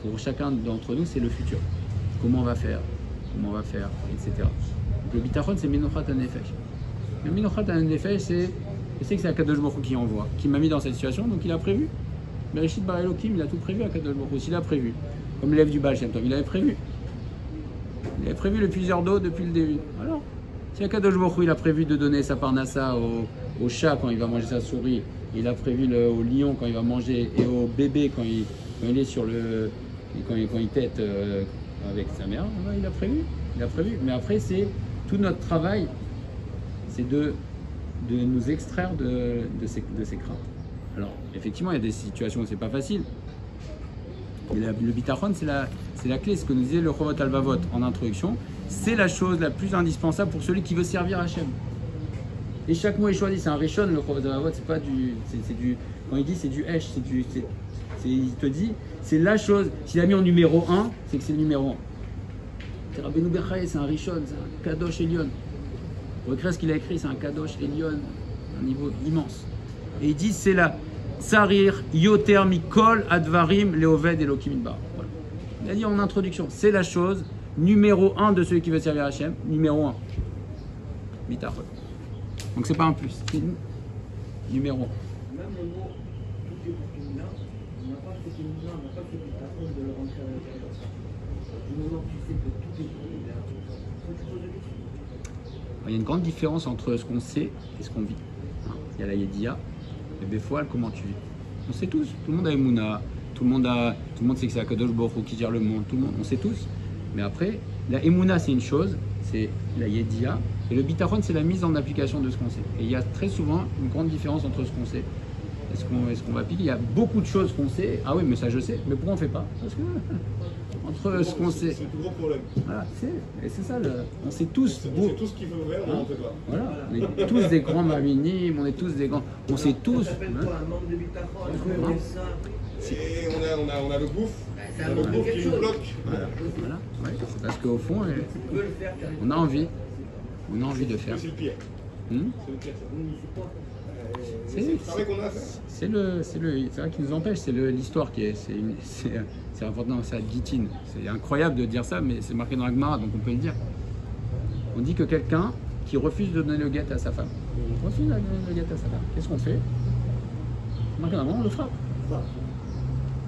pour chacun d'entre nous, c'est le futur. Comment on va faire, etc. Donc le bitachon, c'est menochat hanefesh. Le menochat hanefesh, c'est, je sais que c'est Akadosh Baruch Hu qui envoie, qui m'a mis dans cette situation, donc il a prévu. Bereshit Bar Elokim, il a tout prévu, Akadosh Baruch Hu. S'il a prévu, comme l'élève du Baal Shem Tov, il avait prévu. Il avait prévu le puiseur d'eau depuis le début. Alors, si Akadosh Baruch Hu, il a prévu de donner sa parnassa au chat quand il va manger sa souris, il a prévu au lion quand il va manger, et au bébé quand il est sur le... quand il tète avec sa mère, il a prévu. Mais après, c'est tout notre travail, c'est de nous extraire de ces craintes. Alors, effectivement, il y a des situations où c'est pas facile. Mais le bitachon, c'est la clé. Ce que nous disait le Chovot Halvavot en introduction, c'est la chose la plus indispensable pour celui qui veut servir Hachem. Et chaque mot est choisi. C'est un rishon, le Chovot Halvavot, c'est pas du... quand il dit c'est du hesh, il te dit, c'est la chose. S'il a mis en numéro 1, c'est que c'est le numéro 1. C'est Rabbeinu Bechaye, c'est un rishon, c'est un kadosh Elyon. Regardez ce qu'il a écrit, c'est un kadosh Elyon, un niveau immense. Et il dit, c'est la Tsarir Yoter Mikol Advarim Leoved Elokim Idbar. Voilà. Il a dit en introduction, c'est la chose numéro 1 de celui qui veut servir Hachem, numéro 1. Bitachon. Donc c'est pas un plus, c'est numéro 1. Même le mot tout est pour féminin, on n'a pas fait féminin, on n'a pas fait bitachon de le rentrer à l'intérieur. Du moment que tu sais que tout est pour féminin, faut que tu poses des questions. Il y a une grande différence entre ce qu'on sait et ce qu'on vit. Il y a la Yediya, et des fois, comment tu vis. On sait tous, tout le monde a Emouna, tout le monde sait que c'est Akadosh Baruch Hu qui gère le monde, tout le monde, on sait tous. Mais après, la Emouna c'est une chose, c'est la Yediya, et le bitachon c'est la mise en application de ce qu'on sait. Et il y a très souvent une grande différence entre ce qu'on sait Est-ce qu'on va appliquer? Il y a beaucoup de choses qu'on sait. Ah oui, mais ça je sais. Mais pourquoi on ne fait pas? Parce que entre ce qu'on sait. C'est le plus gros problème. Voilà, et c'est ça, on sait tous. On sait tout ce qu'il faut faire, mais on ne fait pas. Voilà, on est tous des grands maminim, on est tous des grands. On sait tous. Ça s'appelle quoi, un manque de bitachon, ça. Et on a le gouffre. C'est On a un le manque de gouffre quelque qui nous chose. bloque. Voilà, ouais, c'est parce qu'au fond, Tu peux le faire, carrément. on a envie. On a envie de faire. C'est le pire. Hmm. C'est le pire. Oui, mais c'est quoi? C'est le travail qu'on a à faire. C'est vrai qui nous empêche, c'est l'histoire qui est, c'est important, c'est Gittin. C'est incroyable de dire ça, mais c'est marqué dans la Gemara, donc on peut le dire. On dit que quelqu'un qui refuse de donner le guet à sa femme, refuse de donner le guet à sa femme, qu'est-ce qu'on fait? Marqué dans la Gemara, on le frappe.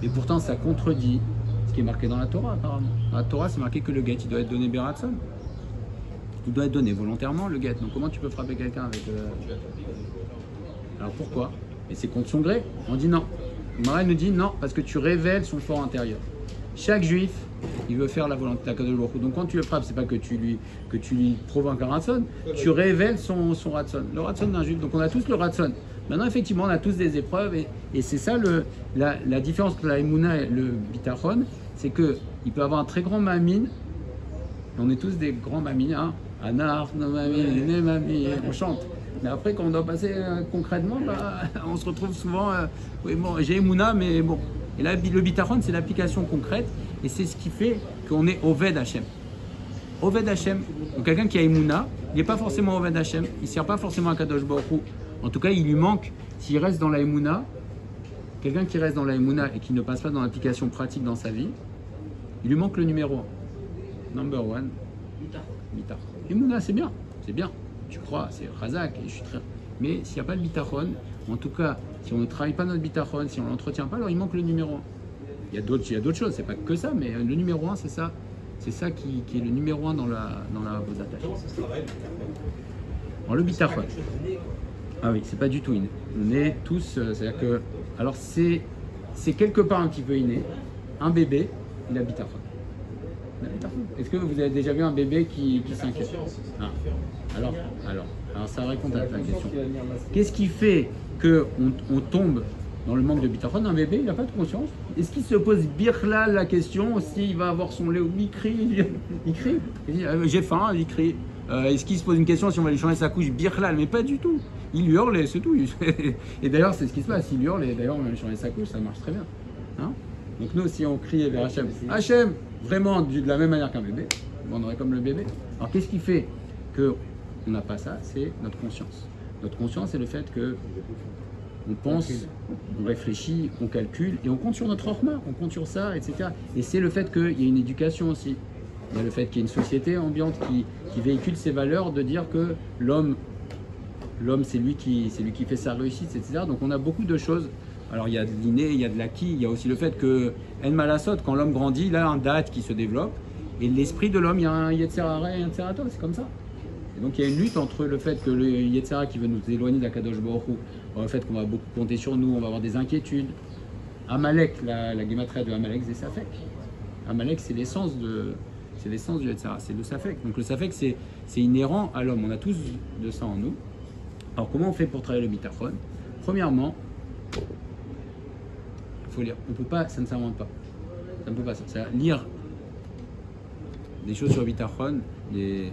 Et pourtant, ça contredit ce qui est marqué dans la Torah, apparemment. Dans la Torah, c'est marqué que le guet, il doit être donné Beratson. Il doit être donné volontairement, le guet. Donc comment tu peux frapper quelqu'un avec... Alors pourquoi? Et c'est contre son gré. On dit non. Marais nous dit non, parce que tu révèles son fort intérieur. Chaque juif, il veut faire la volonté d'Akadosh Baruch Hu. Donc quand tu le frappes, c'est pas que tu lui provoques un ratson, tu révèles son ratson, le ratson d'un juif. Donc on a tous le ratson. Maintenant, effectivement, on a tous des épreuves, et c'est ça la différence entre la Emouna et le Bitachon, c'est qu'il peut avoir un très grand mamine, et on est tous des grands mamines, hein. Anar, no mamine, ne mamine, on chante. Mais après, quand on doit passer concrètement, bah, on se retrouve souvent, oui, bon, j'ai Emouna, mais bon. Et là, le Bitachon, c'est l'application concrète, et c'est ce qui fait qu'on est Oved Hashem. Oved Hashem, donc quelqu'un qui a Emouna, il n'est pas forcément Oved Hashem, il ne sert pas forcément à Kadosh Baruch Hu. En tout cas, il lui manque, s'il reste dans la Emouna, quelqu'un qui reste dans la Emouna et qui ne passe pas dans l'application pratique dans sa vie, il lui manque le numéro 1. Number 1. Bitachon. Emouna, c'est bien, tu crois, c'est Razak, et je suis très... Mais s'il n'y a pas de Bitachon, en tout cas, si on ne travaille pas notre Bitachon, si on ne l'entretient pas, alors il manque le numéro 1. Il y a d'autres choses, c'est pas que ça, mais le numéro 1, c'est ça. C'est ça qui est le numéro 1 dans la vos attaches. Comment ça se travaille? Alors, le Bitachon. Ah oui, c'est pas du tout inné. On est tous, c'est-à-dire que, alors c'est quelque part un petit peu inné. Un bébé, il a Bitachon. Est-ce que vous avez déjà vu un bébé qui s'inquiète? Ah. Alors, ça répond à la question. Qu'est-ce qui fait qu'on tombe dans le manque de Bitachon? Un bébé, il n'a pas de conscience. Est-ce qu'il se pose birla la question s'il va avoir son lait? Il crie, il dit j'ai faim, il crie. Est-ce qu'il se pose une question si on va lui changer sa couche birla? Mais pas du tout. Il hurle, c'est tout. Et d'ailleurs, c'est ce qui se passe. Il hurle et d'ailleurs, on va lui changer sa couche, ça marche très bien. Hein? Donc nous, si on crie vers Hachem, Hachem, vraiment de la même manière qu'un bébé, on aurait comme le bébé. Alors qu'est-ce qui fait qu'on n'a pas ça? C'est notre conscience. Notre conscience, c'est le fait que on pense, on réfléchit, on calcule et on compte sur notre orma, on compte sur ça, etc. Et c'est le fait qu'il y a une éducation aussi. Il y a le fait qu'il y ait une société ambiante qui véhicule ces valeurs de dire que l'homme c'est lui qui fait sa réussite, etc. Donc on a beaucoup de choses. Alors il y a de l'inné, il y a de l'acquis, il y a aussi le fait que En Malasot, quand l'homme grandit, il a un date qui se développe. Et l'esprit de l'homme, il y a un Yetzer Hara et un Yetzer Tov, c'est comme ça. Et donc il y a une lutte entre le fait que le Yetzer Hara qui veut nous éloigner d'Akadosh Baruch Hu, le fait qu'on va beaucoup compter sur nous, on va avoir des inquiétudes. Amalek, la guématria de Amalek, c'est Safek. Amalek, c'est l'essence du Yetzer Hara, c'est le Safek. Donc le Safek, c'est inhérent à l'homme. On a tous de ça en nous. Alors comment on fait pour travailler le Bitachon? Premièrement, il faut lire. On peut pas, ça ne s'invente pas. Ça ne peut pas. Ça, lire des choses sur le Bitachon, c'est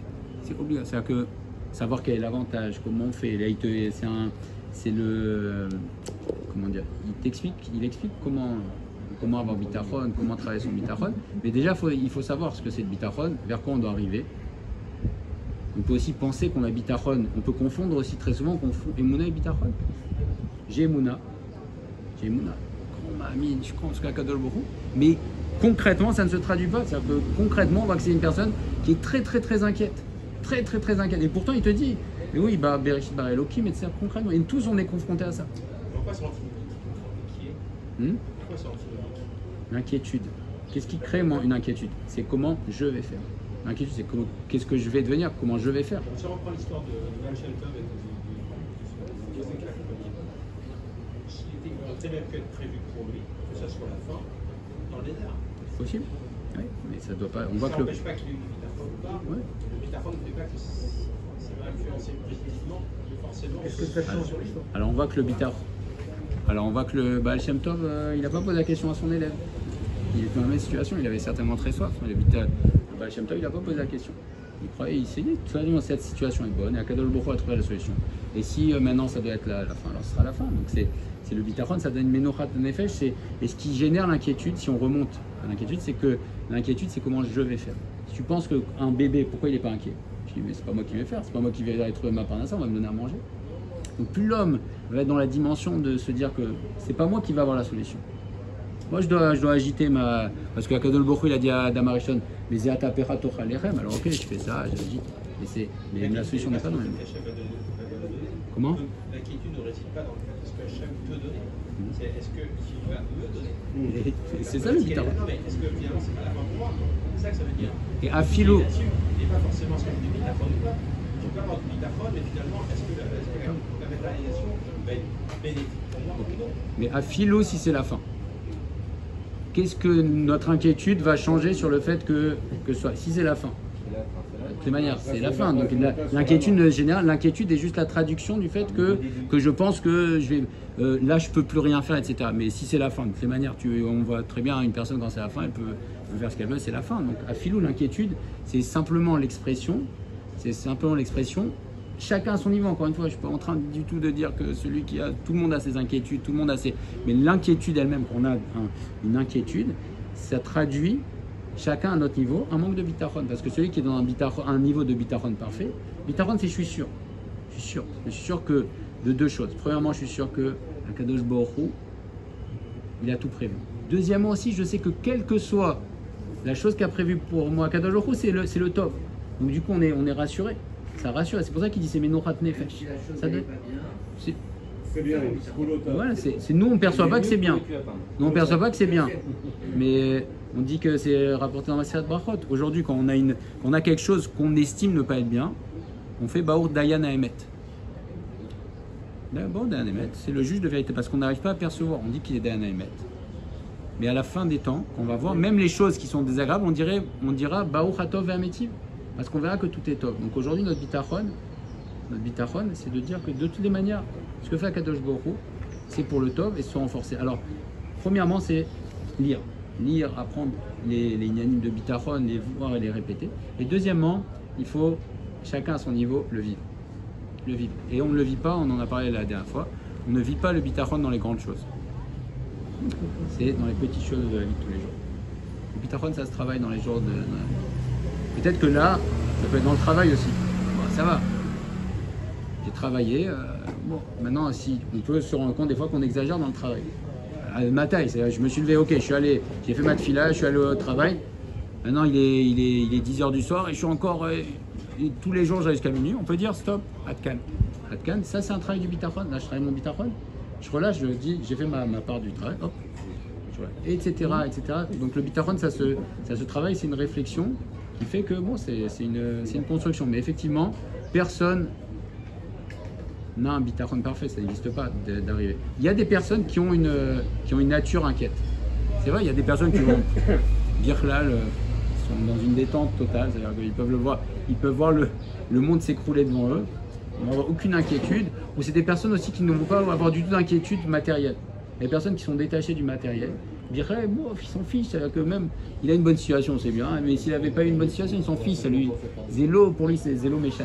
obligatoire. C'est-à-dire que savoir quel est l'avantage, comment on fait. Là, c'est le, comment dire, il explique comment avoir Bitachon, comment travailler son Bitachon. Mais déjà, il faut savoir ce que c'est le Bitachon, vers quoi on doit arriver. On peut aussi penser qu'on a Bitachon. On peut confondre aussi très souvent, on confond Emouna et Bitachon. J'ai Emouna. Je crois en Kadosh Baruch Hu. Mais concrètement, ça ne se traduit pas. C'est-à-dire que concrètement, on voit que c'est une personne qui est très très très inquiète. Très très très inquiète. Et pourtant, il te dit, mais oui, Bereshit bara Elokim, mais c'est concrètement. Et tous, on est confrontés à ça. Pourquoi c'est L'inquiétude. Qu'est-ce qui crée une inquiétude? C'est comment je vais faire. L'inquiétude, c'est qu'est-ce que je vais devenir, comment je vais faire. Si on reprend l'histoire de Baal Shem Tov et de Yosef, il aurait très bien pu être prévu pour lui, que ça soit la fin, dans le désert. C'est possible. Oui, mais ça doit pas. On voit ça que n'empêche pas qu'il y ait eu du Bitachon ou pas. Ouais. Le Bitachon ne fait pas que ça va influencer positivement, mais forcément. Qu'est-ce que ça change sur l'histoire? Alors on voit que le Bitachon. Alors on voit que le Baal Shem Tov, il n'a pas posé la question à son élève. Il était dans la même situation, il avait certainement très soif. Le Baal Shem Tov, il n'a pas posé la question. Il croyait, il s'est dit, de toute façon, cette situation est bonne, et Akadosh Baruch Hu a trouvé la solution. Et si maintenant ça doit être la fin, alors ce sera la fin. Donc c'est le bitachon, ça donne une menochat de nefesh, et ce qui génère l'inquiétude, si on remonte à l'inquiétude, c'est comment je vais faire. Si tu penses qu'un bébé, pourquoi il n'est pas inquiet? Je dis, mais c'est pas moi qui vais faire, c'est pas moi qui vais aller trouver ma parnassa, on va me donner à manger. Donc plus l'homme va être dans la dimension de se dire que c'est pas moi qui va avoir la solution. Moi je dois agiter ma... Parce que Akadosh Baruch Hu il a dit à Adam Arishon, mais Zeata Pecha Tocha Lechem, alors ok je fais ça, j'agite, mais la solution n'est pas dans le même. Comment? L'inquiétude ne réside pas dans le fait que Hachem peut donner. C'est est-ce que tu vas me donner? C'est ça le bitachon. Non mais est-ce que finalement c'est pas la fin pour moi? C'est ça que ça veut dire. Et à philo. Et pas forcément ce que du bitachon ou pas. Tu peux avoir du bitachon, mais finalement est-ce que la matérialisation va être bénéfique pour moi ou non? Mais à philo si c'est la fin. Qu'est-ce que notre inquiétude va changer sur le fait que soit si c'est la fin? De toutes les manières, c'est la fin. Donc l'inquiétude générale, l'inquiétude est juste la traduction du fait que je pense que je vais là je peux plus rien faire, etc. Mais si c'est la fin, de toutes les manières, on voit très bien une personne quand c'est la fin, elle peut faire ce qu'elle veut, c'est la fin. Donc à philo, l'inquiétude, c'est simplement l'expression. Chacun à son niveau, encore une fois, je ne suis pas en train du tout de dire que tout le monde a ses inquiétudes, tout le monde a ses... Mais l'inquiétude elle-même, qu'on a une inquiétude, ça traduit, chacun à notre niveau, un manque de bitachon. Parce que celui qui est dans un niveau de bitachon parfait, bitachon c'est je suis sûr. Je suis sûr que de deux choses. Premièrement, je suis sûr que Akadosh Baruch Hu, il a tout prévu. Deuxièmement aussi, je sais que quelle que soit la chose qu'a prévu pour moi, Akadosh Baruch Hu, c'est le top. Donc du coup, on est rassuré. Ça rassure, c'est pour ça qu'il dit c'est menochat nefesh. Ça donne... C'est bien, voilà, nous on perçoit pas que c'est bien. Nous on perçoit pas que c'est bien. Mais on dit que c'est rapporté dans la Masechet Brachot. Aujourd'hui, quand on a quelque chose qu'on estime ne pas être bien, on fait Baour Dayan Haemet. Baour Dayan Haemet, c'est le juge de vérité parce qu'on n'arrive pas à percevoir. On dit qu'il est Dayan Haemet. Mais à la fin des temps, on va voir, même les choses qui sont désagréables, on dira Baour Hatov Ve'ametiv. Parce qu'on verra que tout est top. Donc aujourd'hui, notre bitachon, c'est de dire que de toutes les manières, ce que fait Akadosh Baruch Hu, c'est pour le top et se renforcer. Alors, premièrement, c'est lire. Lire, apprendre les inanimes de bitachon, les voir et les répéter. Et deuxièmement, il faut, chacun à son niveau, le vivre. Et on ne le vit pas, on en a parlé la dernière fois, on ne vit pas le bitachon dans les grandes choses. C'est dans les petites choses de la vie de tous les jours. Le bitachon, ça se travaille dans les jours de... Peut-être que là, ça peut être dans le travail aussi. Bon, ça va. J'ai travaillé. Bon, maintenant, si on peut se rendre compte des fois qu'on exagère dans le travail. Ma taille, je me suis levé, ok, j'ai fait ma tefila, je suis allé au travail. Maintenant, il est 10h du soir et je suis encore. Tous les jours, j'arrive jusqu'à minuit. On peut dire stop, Atkan. Atkan, ça c'est un travail du bitachon. Là, je travaille mon bitachon. Je relâche, je dis, j'ai fait ma part du travail. Hop. Etc. Donc le bitachon, ça se travaille, c'est une réflexion qui fait que bon, c'est une construction. Mais effectivement, personne n'a un bitachon parfait, ça n'existe pas d'arriver. Il y a des personnes qui ont une nature inquiète. C'est vrai, il y a des personnes qui vont birlal, sont dans une détente totale, c'est-à-dire qu'ils peuvent le voir, ils peuvent voir le monde s'écrouler devant eux, ils n'ont aucune inquiétude. Ou c'est des personnes aussi qui ne vont pas avoir du tout d'inquiétude matérielle. Les personnes qui sont détachées du matériel. Dirait, bon, il s'en fiche, c'est-à-dire que même, il a une bonne situation, c'est bien, mais s'il n'avait pas eu une bonne situation, il s'en fiche, ça lui, zélo, pour lui, c'est zélo méchan.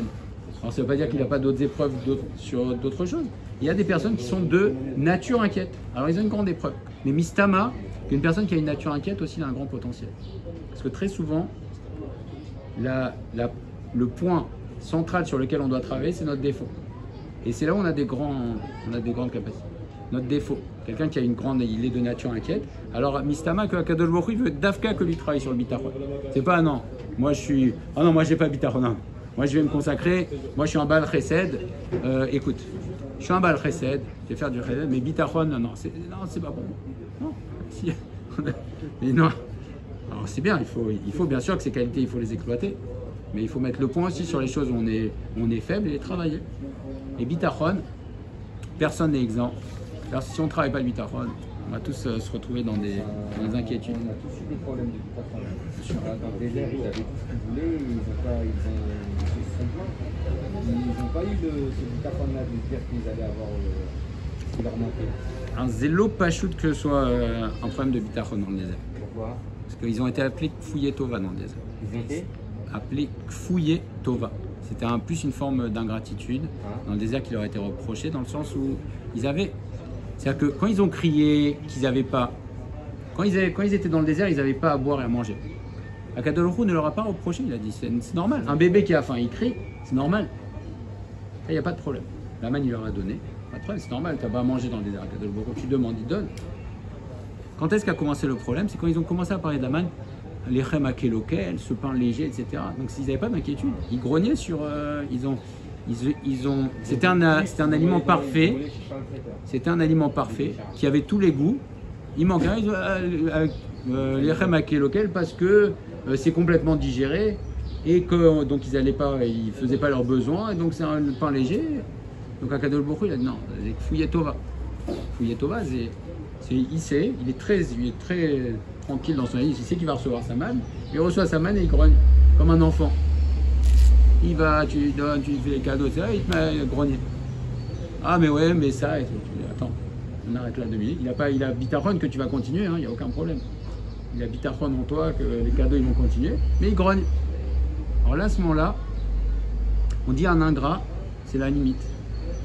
Alors ça ne veut pas dire qu'il n'a pas d'autres épreuves sur d'autres choses. Il y a des personnes qui sont de nature inquiète. Alors ils ont une grande épreuve. Mais mistama, qu'une personne qui a une nature inquiète aussi, il a un grand potentiel. Parce que très souvent, le point central sur lequel on doit travailler, c'est notre défaut. Et c'est là où on a des grandes capacités. Notre défaut. Quelqu'un qui a il est de nature inquiète. Alors, Mistama, que Akadosh Baruch Hu, il veut d'Afka que lui travaille sur le bitachon. C'est pas, non, moi j'ai pas bitachon. Non. Moi je vais me consacrer, moi je suis un Baal Chesed. Écoute, je suis un Baal Chesed, je vais faire du Chesed, mais bitachon, non, c'est pas bon. Non, si. Mais non. Alors c'est bien, il faut bien sûr que ces qualités, il faut les exploiter. Mais il faut mettre le point aussi sur les choses où on est faible et les travailler. Et bitachon, personne n'est exempt. Alors, si on ne travaille pas le bitachon, on va tous se retrouver dans des inquiétudes. On a tous eu des problèmes de bitachon. Dans le désert, ils avaient tout ce qu'ils voulaient, ils se sont plaints. Ils n'ont pas eu ce bitachon-là de dire qu'ils allaient avoir qui leur manquait. Un zélo pachout que ce soit un problème de bitachon dans le désert. Pourquoi? Parce qu'ils ont été appelés Kfouye Tova dans le désert. Ils ont été Appelés Kfouye Tova. C'était plus une forme d'ingratitude hein? dans le désert qui leur a été reproché, dans le sens où ils avaient. C'est-à-dire que quand ils ont crié qu'ils n'avaient pas. Quand ils étaient dans le désert, ils n'avaient pas à boire et à manger. Akadosh Baruch Hu ne leur a pas reproché, il a dit c'est normal. Un bébé qui a faim, il crie, c'est normal. Il n'y a pas de problème. La manne, il leur a donné. Pas de problème, c'est normal, tu n'as pas à manger dans le désert. Akadosh Baruch Hu, tu demandes, il donne. Quand est-ce qu'a commencé le problème? C'est quand ils ont commencé à parler de la manne, les chem akelokel, ce pain léger, etc. Donc s'ils n'avaient pas d'inquiétude, ils grognaient sur. C'était un aliment parfait. C'était un aliment parfait qui avait tous les goûts. Il manquait les chem akelokel parce que c'est complètement digéré et que donc ils faisaient pas leurs besoins et donc c'est un pain léger. Donc Akadosh Baruch Hu, il a dit non, Fouye Tova. Fouye Tova, il est très tranquille dans son avis, il sait qu'il va recevoir sa manne, il reçoit sa manne et il grogne comme un enfant. Il va, tu lui donnes, tu lui fais les cadeaux, etc. Il te met à grogner. Ah mais ouais, mais ça, et tout. Tu dis, attends, on arrête là 2 minutes. Il a bitachon que tu vas continuer, il n'y a aucun problème. Il a bitachon en toi que les cadeaux ils vont continuer, mais il grogne. Alors là, à ce moment-là, on dit un ingrat, c'est la limite.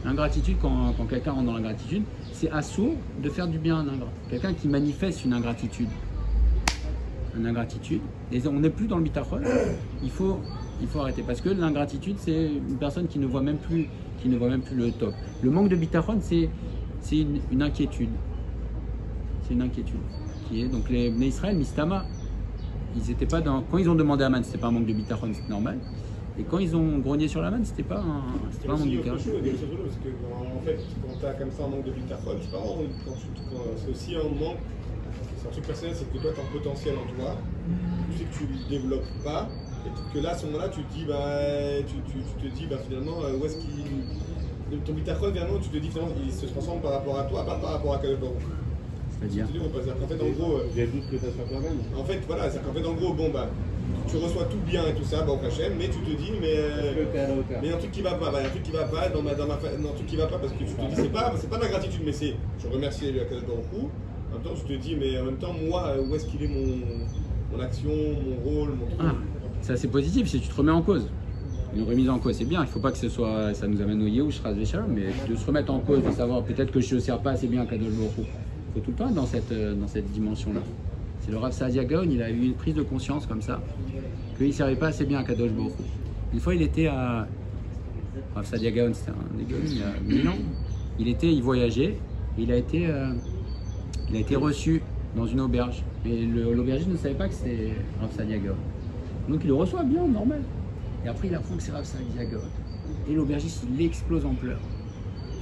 L'ingratitude, quand quelqu'un rentre dans l'ingratitude, c'est assourd de faire du bien à un ingrat. Quelqu'un qui manifeste une ingratitude. Et on n'est plus dans le bitachon, il faut arrêter. Parce que l'ingratitude, c'est une personne qui ne voit même plus le top. Le manque de bitachon, c'est une inquiétude. C'est une inquiétude. Qui est, donc les Israël, Mistama, ils étaient pas dans. Quand ils ont demandé à Man, c'était pas un manque de bitachon, c'était normal. Et quand ils ont grogné sur la manne, c'était pas un manque de cœur. Parce que en fait, quand tu as comme ça un manque de bitachon, c'est pas c'est aussi un manque. C'est un truc personnel, c'est que toi tu as un potentiel en toi, tu sais que tu ne le développes pas, et que là à ce moment-là tu te dis tu te dis finalement où est-ce qu'il. Ton bitachon finalement tu te dis finalement il se transforme par rapport à toi, pas par rapport à Akadosh Baruch Hu. C'est-à-dire qu'en fait en gros. J'ai doute que ça soit toi-même. En fait voilà, c'est qu'en fait en gros tu reçois tout bien et tout ça, au Hachem, mais tu te dis mais un truc qui va pas, un truc qui va pas dans un truc qui va pas parce que tu te dis c'est pas de la gratitude mais c'est je remercie Akadosh Baruch Hu. En même temps, tu te dis, mais en même temps, moi, où est-ce qu'il est mon action, mon rôle, mon truc. Ça c'est positif si tu te remets en cause. Une remise en cause, c'est bien. Il ne faut pas que ça nous amène au Yehush, Ras Veshalom, mais de se remettre en cause, de savoir peut-être que je ne sers pas assez bien à Kadosh Baruch Hu. Il faut tout le temps être dans cette dimension-là. C'est le Rav Saadia Gaon, il a eu une prise de conscience comme ça, qu'il ne servait pas assez bien à Kadosh Baruch Hu. Une fois, il était à. Rav Saadia Gaon, c'était un des Gaon, il y a 1000 ans. Il voyageait, il a été reçu dans une auberge. Mais l'aubergiste ne savait pas que c'était Rav Saadia Gaon. Donc il le reçoit bien, normal. Et après il apprend que c'est Rav Saadia Gaon. Et l'aubergiste il explose en pleurs.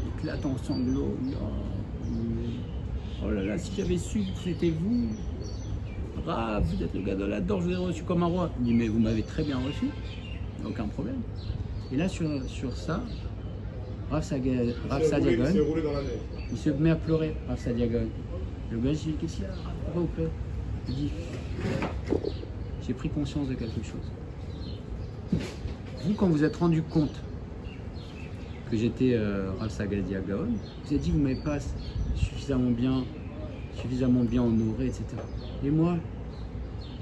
Il éclate en sanglots. Oh là là, si j'avais su que c'était vous, Rav, vous êtes le gars de là-dedans, je vous ai reçu comme un roi. Il dit mais vous m'avez très bien reçu, aucun problème. Et là sur ça, Rav Saadia Gaon, il se met à pleurer, Rav Saadia Gaon. Le gars, il dit, qu'est-ce qu'il y a? Pourquoi vous pleurez? Il dit, j'ai pris conscience de quelque chose. Vous, quand vous êtes rendu compte que j'étais Rav Saadia Gaon, vous avez dit, vous ne m'avez pas suffisamment bien honoré, etc. Et moi,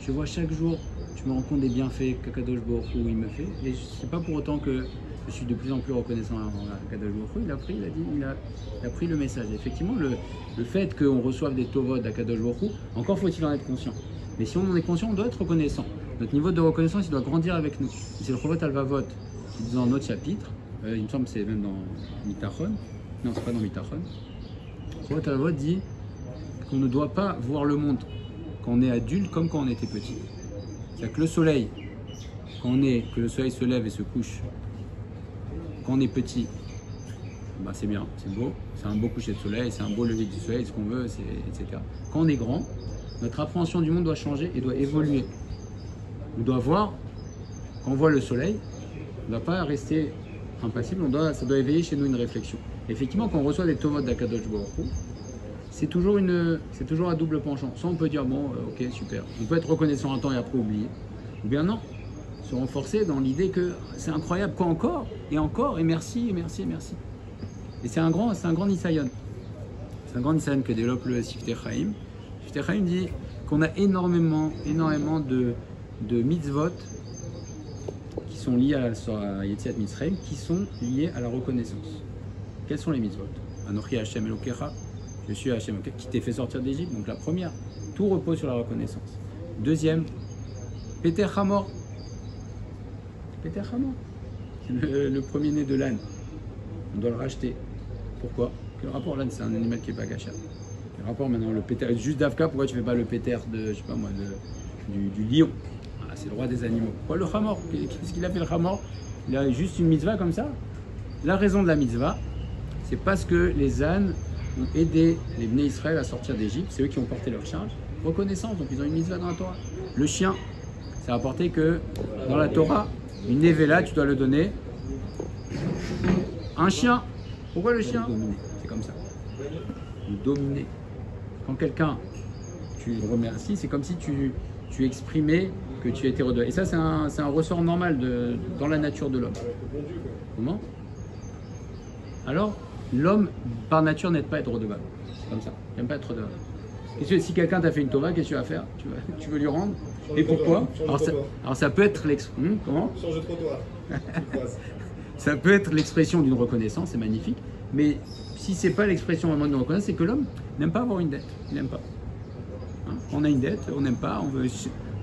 je vois chaque jour, je me rends compte des bienfaits qu'Akadosh Baruch Hu il me fait. Et c'est pas pour autant que je suis de plus en plus reconnaissant à Kadosh Baruch Hu. Il a pris le message. Et effectivement, le fait qu'on reçoive des tovot d'Akadosh Baruch Hu, encore faut-il en être conscient. Mais si on en est conscient, on doit être reconnaissant. Notre niveau de reconnaissance, il doit grandir avec nous. Et c'est le Chovot Alvavot qui dit dans notre chapitre, il me semble que c'est même dans Mitachon. Non, c'est pas dans Mitachon. Le Chovot Alvavot dit qu'on ne doit pas voir le monde quand on est adulte comme quand on était petit. C'est-à-dire que le soleil, que le soleil se lève et se couche, quand on est petit, c'est bien, c'est beau, c'est un beau coucher de soleil, c'est un beau lever du soleil, ce qu'on veut, etc. Quand on est grand, notre appréhension du monde doit changer et doit évoluer. On doit voir, quand on voit le soleil, on ne doit pas rester impassible, ça doit éveiller chez nous une réflexion. Et effectivement, quand on reçoit des tovot d'Akadosh Baruch Hu, c'est toujours à double penchant. Soit on peut dire, bon, ok, super, on peut être reconnaissant un temps et après oublier, ou bien non. Se renforcer dans l'idée que c'est incroyable, quoi encore, et merci, et merci, et merci. Et c'est un grand Nisayon. C'est un grand Nissan que développe le Siftei Chaim. Siftei Chaim dit qu'on a énormément de mitzvot qui sont liés à Yetziat Mitzrayim, qui sont liés à la reconnaissance. Quels sont les mitzvot? Anochi Hashem Elokecha, je suis Hashem qui t'ai fait sortir d'Égypte. Donc la première, tout repose sur la reconnaissance. Deuxième, Peter Hamor. Peter Hamor, c'est le premier-né de l'âne. On doit le racheter. Pourquoi? Quel rapport? L'âne, c'est un animal qui n'est pas cachère. Quel rapport maintenant? Le Peter, juste d'Afka, pourquoi tu ne fais pas le Peter de, je sais pas moi, du lion? Ah, c'est le roi des animaux. Pourquoi le Hamor? Qu'est-ce qu'il a fait le Hamor? Il a juste une mitzvah comme ça. La raison de la mitzvah, c'est parce que les ânes ont aidé les Bnei Israël à sortir d'Égypte. C'est eux qui ont porté leur charge. Reconnaissance, donc ils ont une mitzvah dans la Torah. Le chien, ça a apporté que dans la Torah, une nevela, tu dois le donner. Un chien. Pourquoi le chien? C'est comme ça. Le dominer. Quand quelqu'un, tu le remercies, c'est comme si tu exprimais que tu étais redevable. Et ça, c'est un ressort normal dans la nature de l'homme. Comment? Alors, l'homme, par nature, n'aide pas à être redevable. C'est comme ça. Il n'aime pas être redevable. Si quelqu'un t'a fait une tova, qu'est-ce que tu vas faire? Tu veux lui rendre? Et pourquoi? Alors ça peut être l'expression. Comment? Change de trottoir. Ça peut être l'expression d'une reconnaissance, c'est magnifique. Mais si c'est pas l'expression vraiment d'une reconnaissance, c'est que l'homme n'aime pas avoir une dette. Il n'aime pas. Hein? On a une dette, on n'aime pas,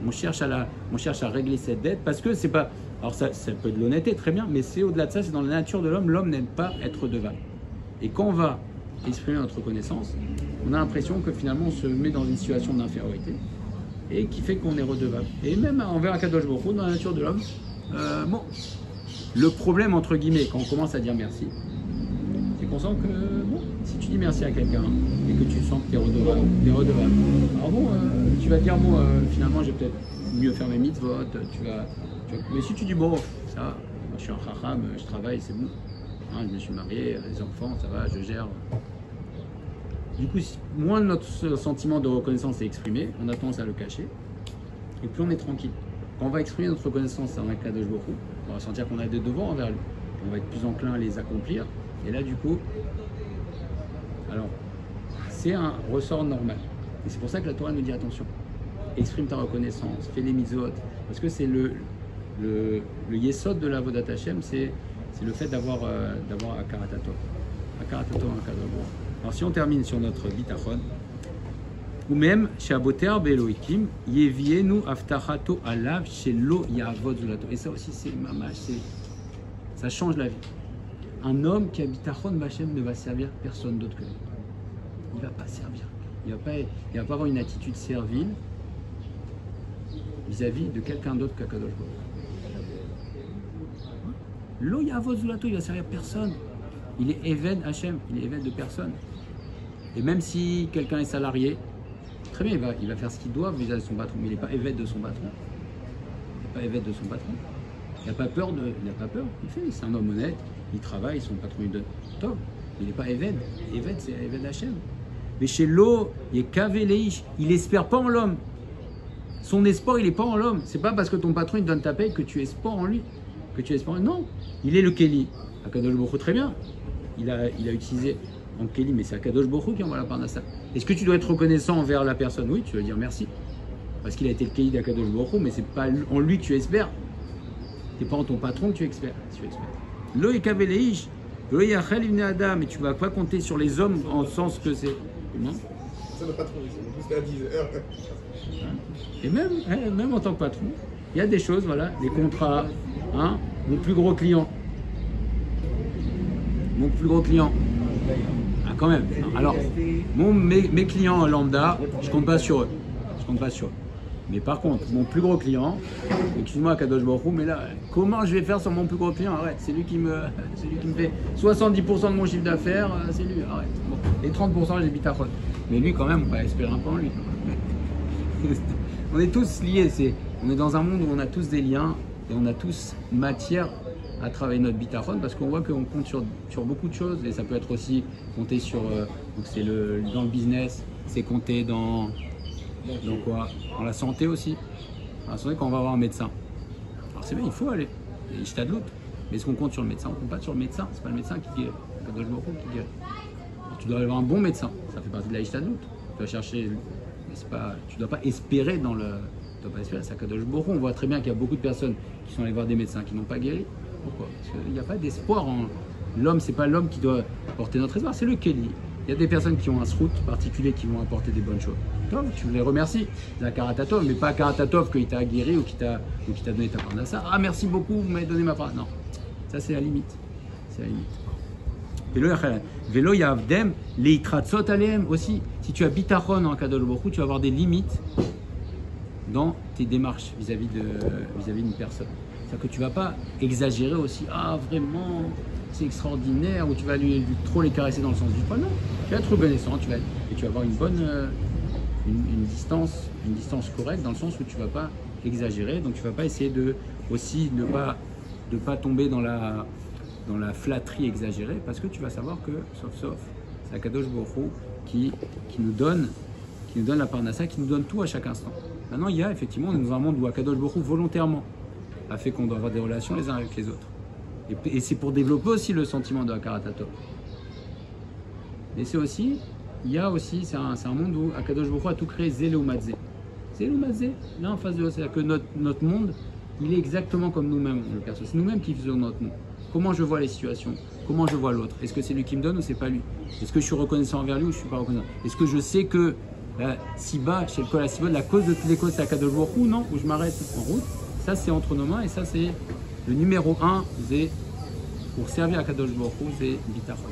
on cherche à régler cette dette parce que c'est pas. Alors ça peut être de l'honnêteté, très bien, mais c'est au-delà de ça, c'est dans la nature de l'homme. L'homme n'aime pas être redevable. Et quand on va exprimer notre reconnaissance, on a l'impression que finalement on se met dans une situation d'infériorité et qui fait qu'on est redevable. Et même envers Akadosh Baruch Hu, dans la nature de l'homme, bon, le problème entre guillemets quand on commence à dire merci, c'est qu'on sent que bon, si tu dis merci à quelqu'un et que tu sens que tu es redevable, alors bon, tu vas te dire bon, finalement j'ai peut-être mieux faire mes mitzvot, mais si tu dis bon, ça va, moi, je suis un chacham, je travaille, c'est bon, hein, je me suis marié, les enfants, ça va, je gère. Du coup, moins notre sentiment de reconnaissance est exprimé, on a tendance à le cacher, et plus on est tranquille. Quand on va exprimer notre reconnaissance en Akadosh Baruch Hu, on va sentir qu'on a des devoirs envers lui. On va être plus enclin à les accomplir, et là, du coup, alors, c'est un ressort normal. Et c'est pour ça que la Torah nous dit attention, exprime ta reconnaissance, fais les mitzvot, parce que c'est le yesod de la Vodat Hashem, c'est le fait d'avoir Akarat Hatov. Akarat Hatov, Akadosh Baruch Hu. Alors si on termine sur notre bitachon, ou même chez Aboter Beloikim, Yevienu Aftachato Alav Shelo Yavod Zulato. Et ça aussi c'est mamash, ça change la vie. Un homme qui a bitachon Bachem ne va servir personne d'autre que lui. Il ne va pas servir. Il va pas avoir une attitude servile vis-à-vis de quelqu'un d'autre qu'Akadosh Baruch Hu. Lo Yavod Zulato, il va servir personne. Il est Eved Hachem, il est Eved de personne. Et même si quelqu'un est salarié, très bien, il va faire ce qu'il doit vis-à-vis de son patron, mais il n'est pas Eved de son patron. Il n'est pas Eved de son patron. Il n'a pas peur, il fait, c'est un homme honnête, il travaille, son patron lui donne top. Il n'est pas Eved. Eved, c'est Eved Hachem. Mais chez l'eau, il est Kaveleish, il n'espère pas en l'homme. Son espoir, il n'est pas en l'homme. C'est pas parce que ton patron il te donne ta paye que tu espères en lui. Non, il est le Kéli. Akadosh Baruch Hu, très bien. Il a utilisé en Kéli, mais c'est Akadosh Baruch Hu qui envoie la parnassa. Est-ce que tu dois être reconnaissant envers la personne? Oui, tu vas dire merci. Parce qu'il a été le Kéli d'Akadosh Baruch Hu, mais c'est pas en lui que tu espères. C'est pas en ton patron que tu espères. Lo ekaveleish, lo yachel ibn Adam, et tu vas pas compter sur les hommes en sens que c'est. Non. Ça le patron, c'est jusqu'à 10 heures. Et même en tant que patron, il y a des choses, voilà, des contrats, hein, mon plus gros client. Ah, quand même. Alors, mes clients lambda, je compte pas sur eux. Mais par contre, mon plus gros client, excuse-moi Kadosh Baruch Hu, mais là, comment je vais faire sur mon plus gros client? Arrête, c'est lui qui me fait 70% de mon chiffre d'affaires, c'est lui, arrête. Bon. Et 30% j'ai bitachon. Mais lui quand même, on va espérer un peu en lui. On est tous liés, on est dans un monde où on a tous des liens et on a tous matière à travailler notre bitachon parce qu'on voit qu'on compte sur beaucoup de choses et ça peut être aussi compter sur, donc c'est dans le business, c'est compter dans quoi? Dans la santé aussi. Dans la santé quand on va voir un médecin. Alors c'est bien, il faut aller. Et je t'adloute. Mais est-ce qu'on compte sur le médecin? On ne compte pas sur le médecin. C'est pas le médecin qui guérit. C'est Kadosh Baruch Hu qui guérit. tu dois avoir un bon médecin. Ça fait partie de la Ishtadlout. Tu dois chercher, mais tu ne dois pas espérer dans le. Tu dois pas espérer, c'est Akadosh Baruch Hu. On voit très bien qu'il y a beaucoup de personnes qui sont allées voir des médecins qui n'ont pas guéri. Pourquoi? Parce qu'il n'y a pas d'espoir en l'homme. C'est pas l'homme qui doit porter notre espoir, c'est le Kéli. Il y a des personnes qui ont un srout particulier qui vont apporter des bonnes choses. Toi, tu les remercies. C'est un Karatatov, mais pas un Karatatov qu'il t'a guéri ou qui t'a donné ta parnassa. Ah, merci beaucoup, vous m'avez donné ma part. Non, ça c'est la limite. C'est la limite. Vélo yavdem leitratzot aleem aussi. Si tu as bitachon en Kadosh Baruch Hu, tu vas avoir des limites dans tes démarches vis-à-vis d'une personne. C'est-à-dire que tu ne vas pas exagérer aussi. Ah, vraiment, c'est extraordinaire, ou tu vas lui trop les caresser dans le sens du poil. Non, tu vas être reconnaissant, et tu vas avoir une bonne une distance correcte dans le sens où tu ne vas pas exagérer. Donc tu ne vas pas essayer de pas tomber dans la flatterie exagérée, parce que tu vas savoir que, sauf, c'est Akadosh Baruch Hu qui nous donne la parnassa, qui nous donne tout à chaque instant. Maintenant, il y a effectivement, on est dans un monde où Akadosh Baruch Hu volontairement a fait qu'on doit avoir des relations les uns avec les autres. Et c'est pour développer aussi le sentiment de Hakaratatov. Et c'est un monde où Akadosh Baruch Hu a tout créé Zéloumadze. Zéloumadze, là en face de nous, c'est-à-dire que notre monde, il est exactement comme nous-mêmes, on le perçoit. C'est nous-mêmes qui faisons notre monde. Comment je vois les situations? Comment je vois l'autre? Est-ce que c'est lui qui me donne ou c'est pas lui? Est-ce que je suis reconnaissant envers lui ou je suis pas reconnaissant? Est-ce que je sais que Siba, chez le Kol HaSibot, la cause de toutes les causes c'est Akadosh Baruch Hu? Non, où je m'arrête en route. Ça c'est entre nos mains et ça c'est le numéro 1, c'est pour servir Akadosh Baruch Hu, c'est bitachon.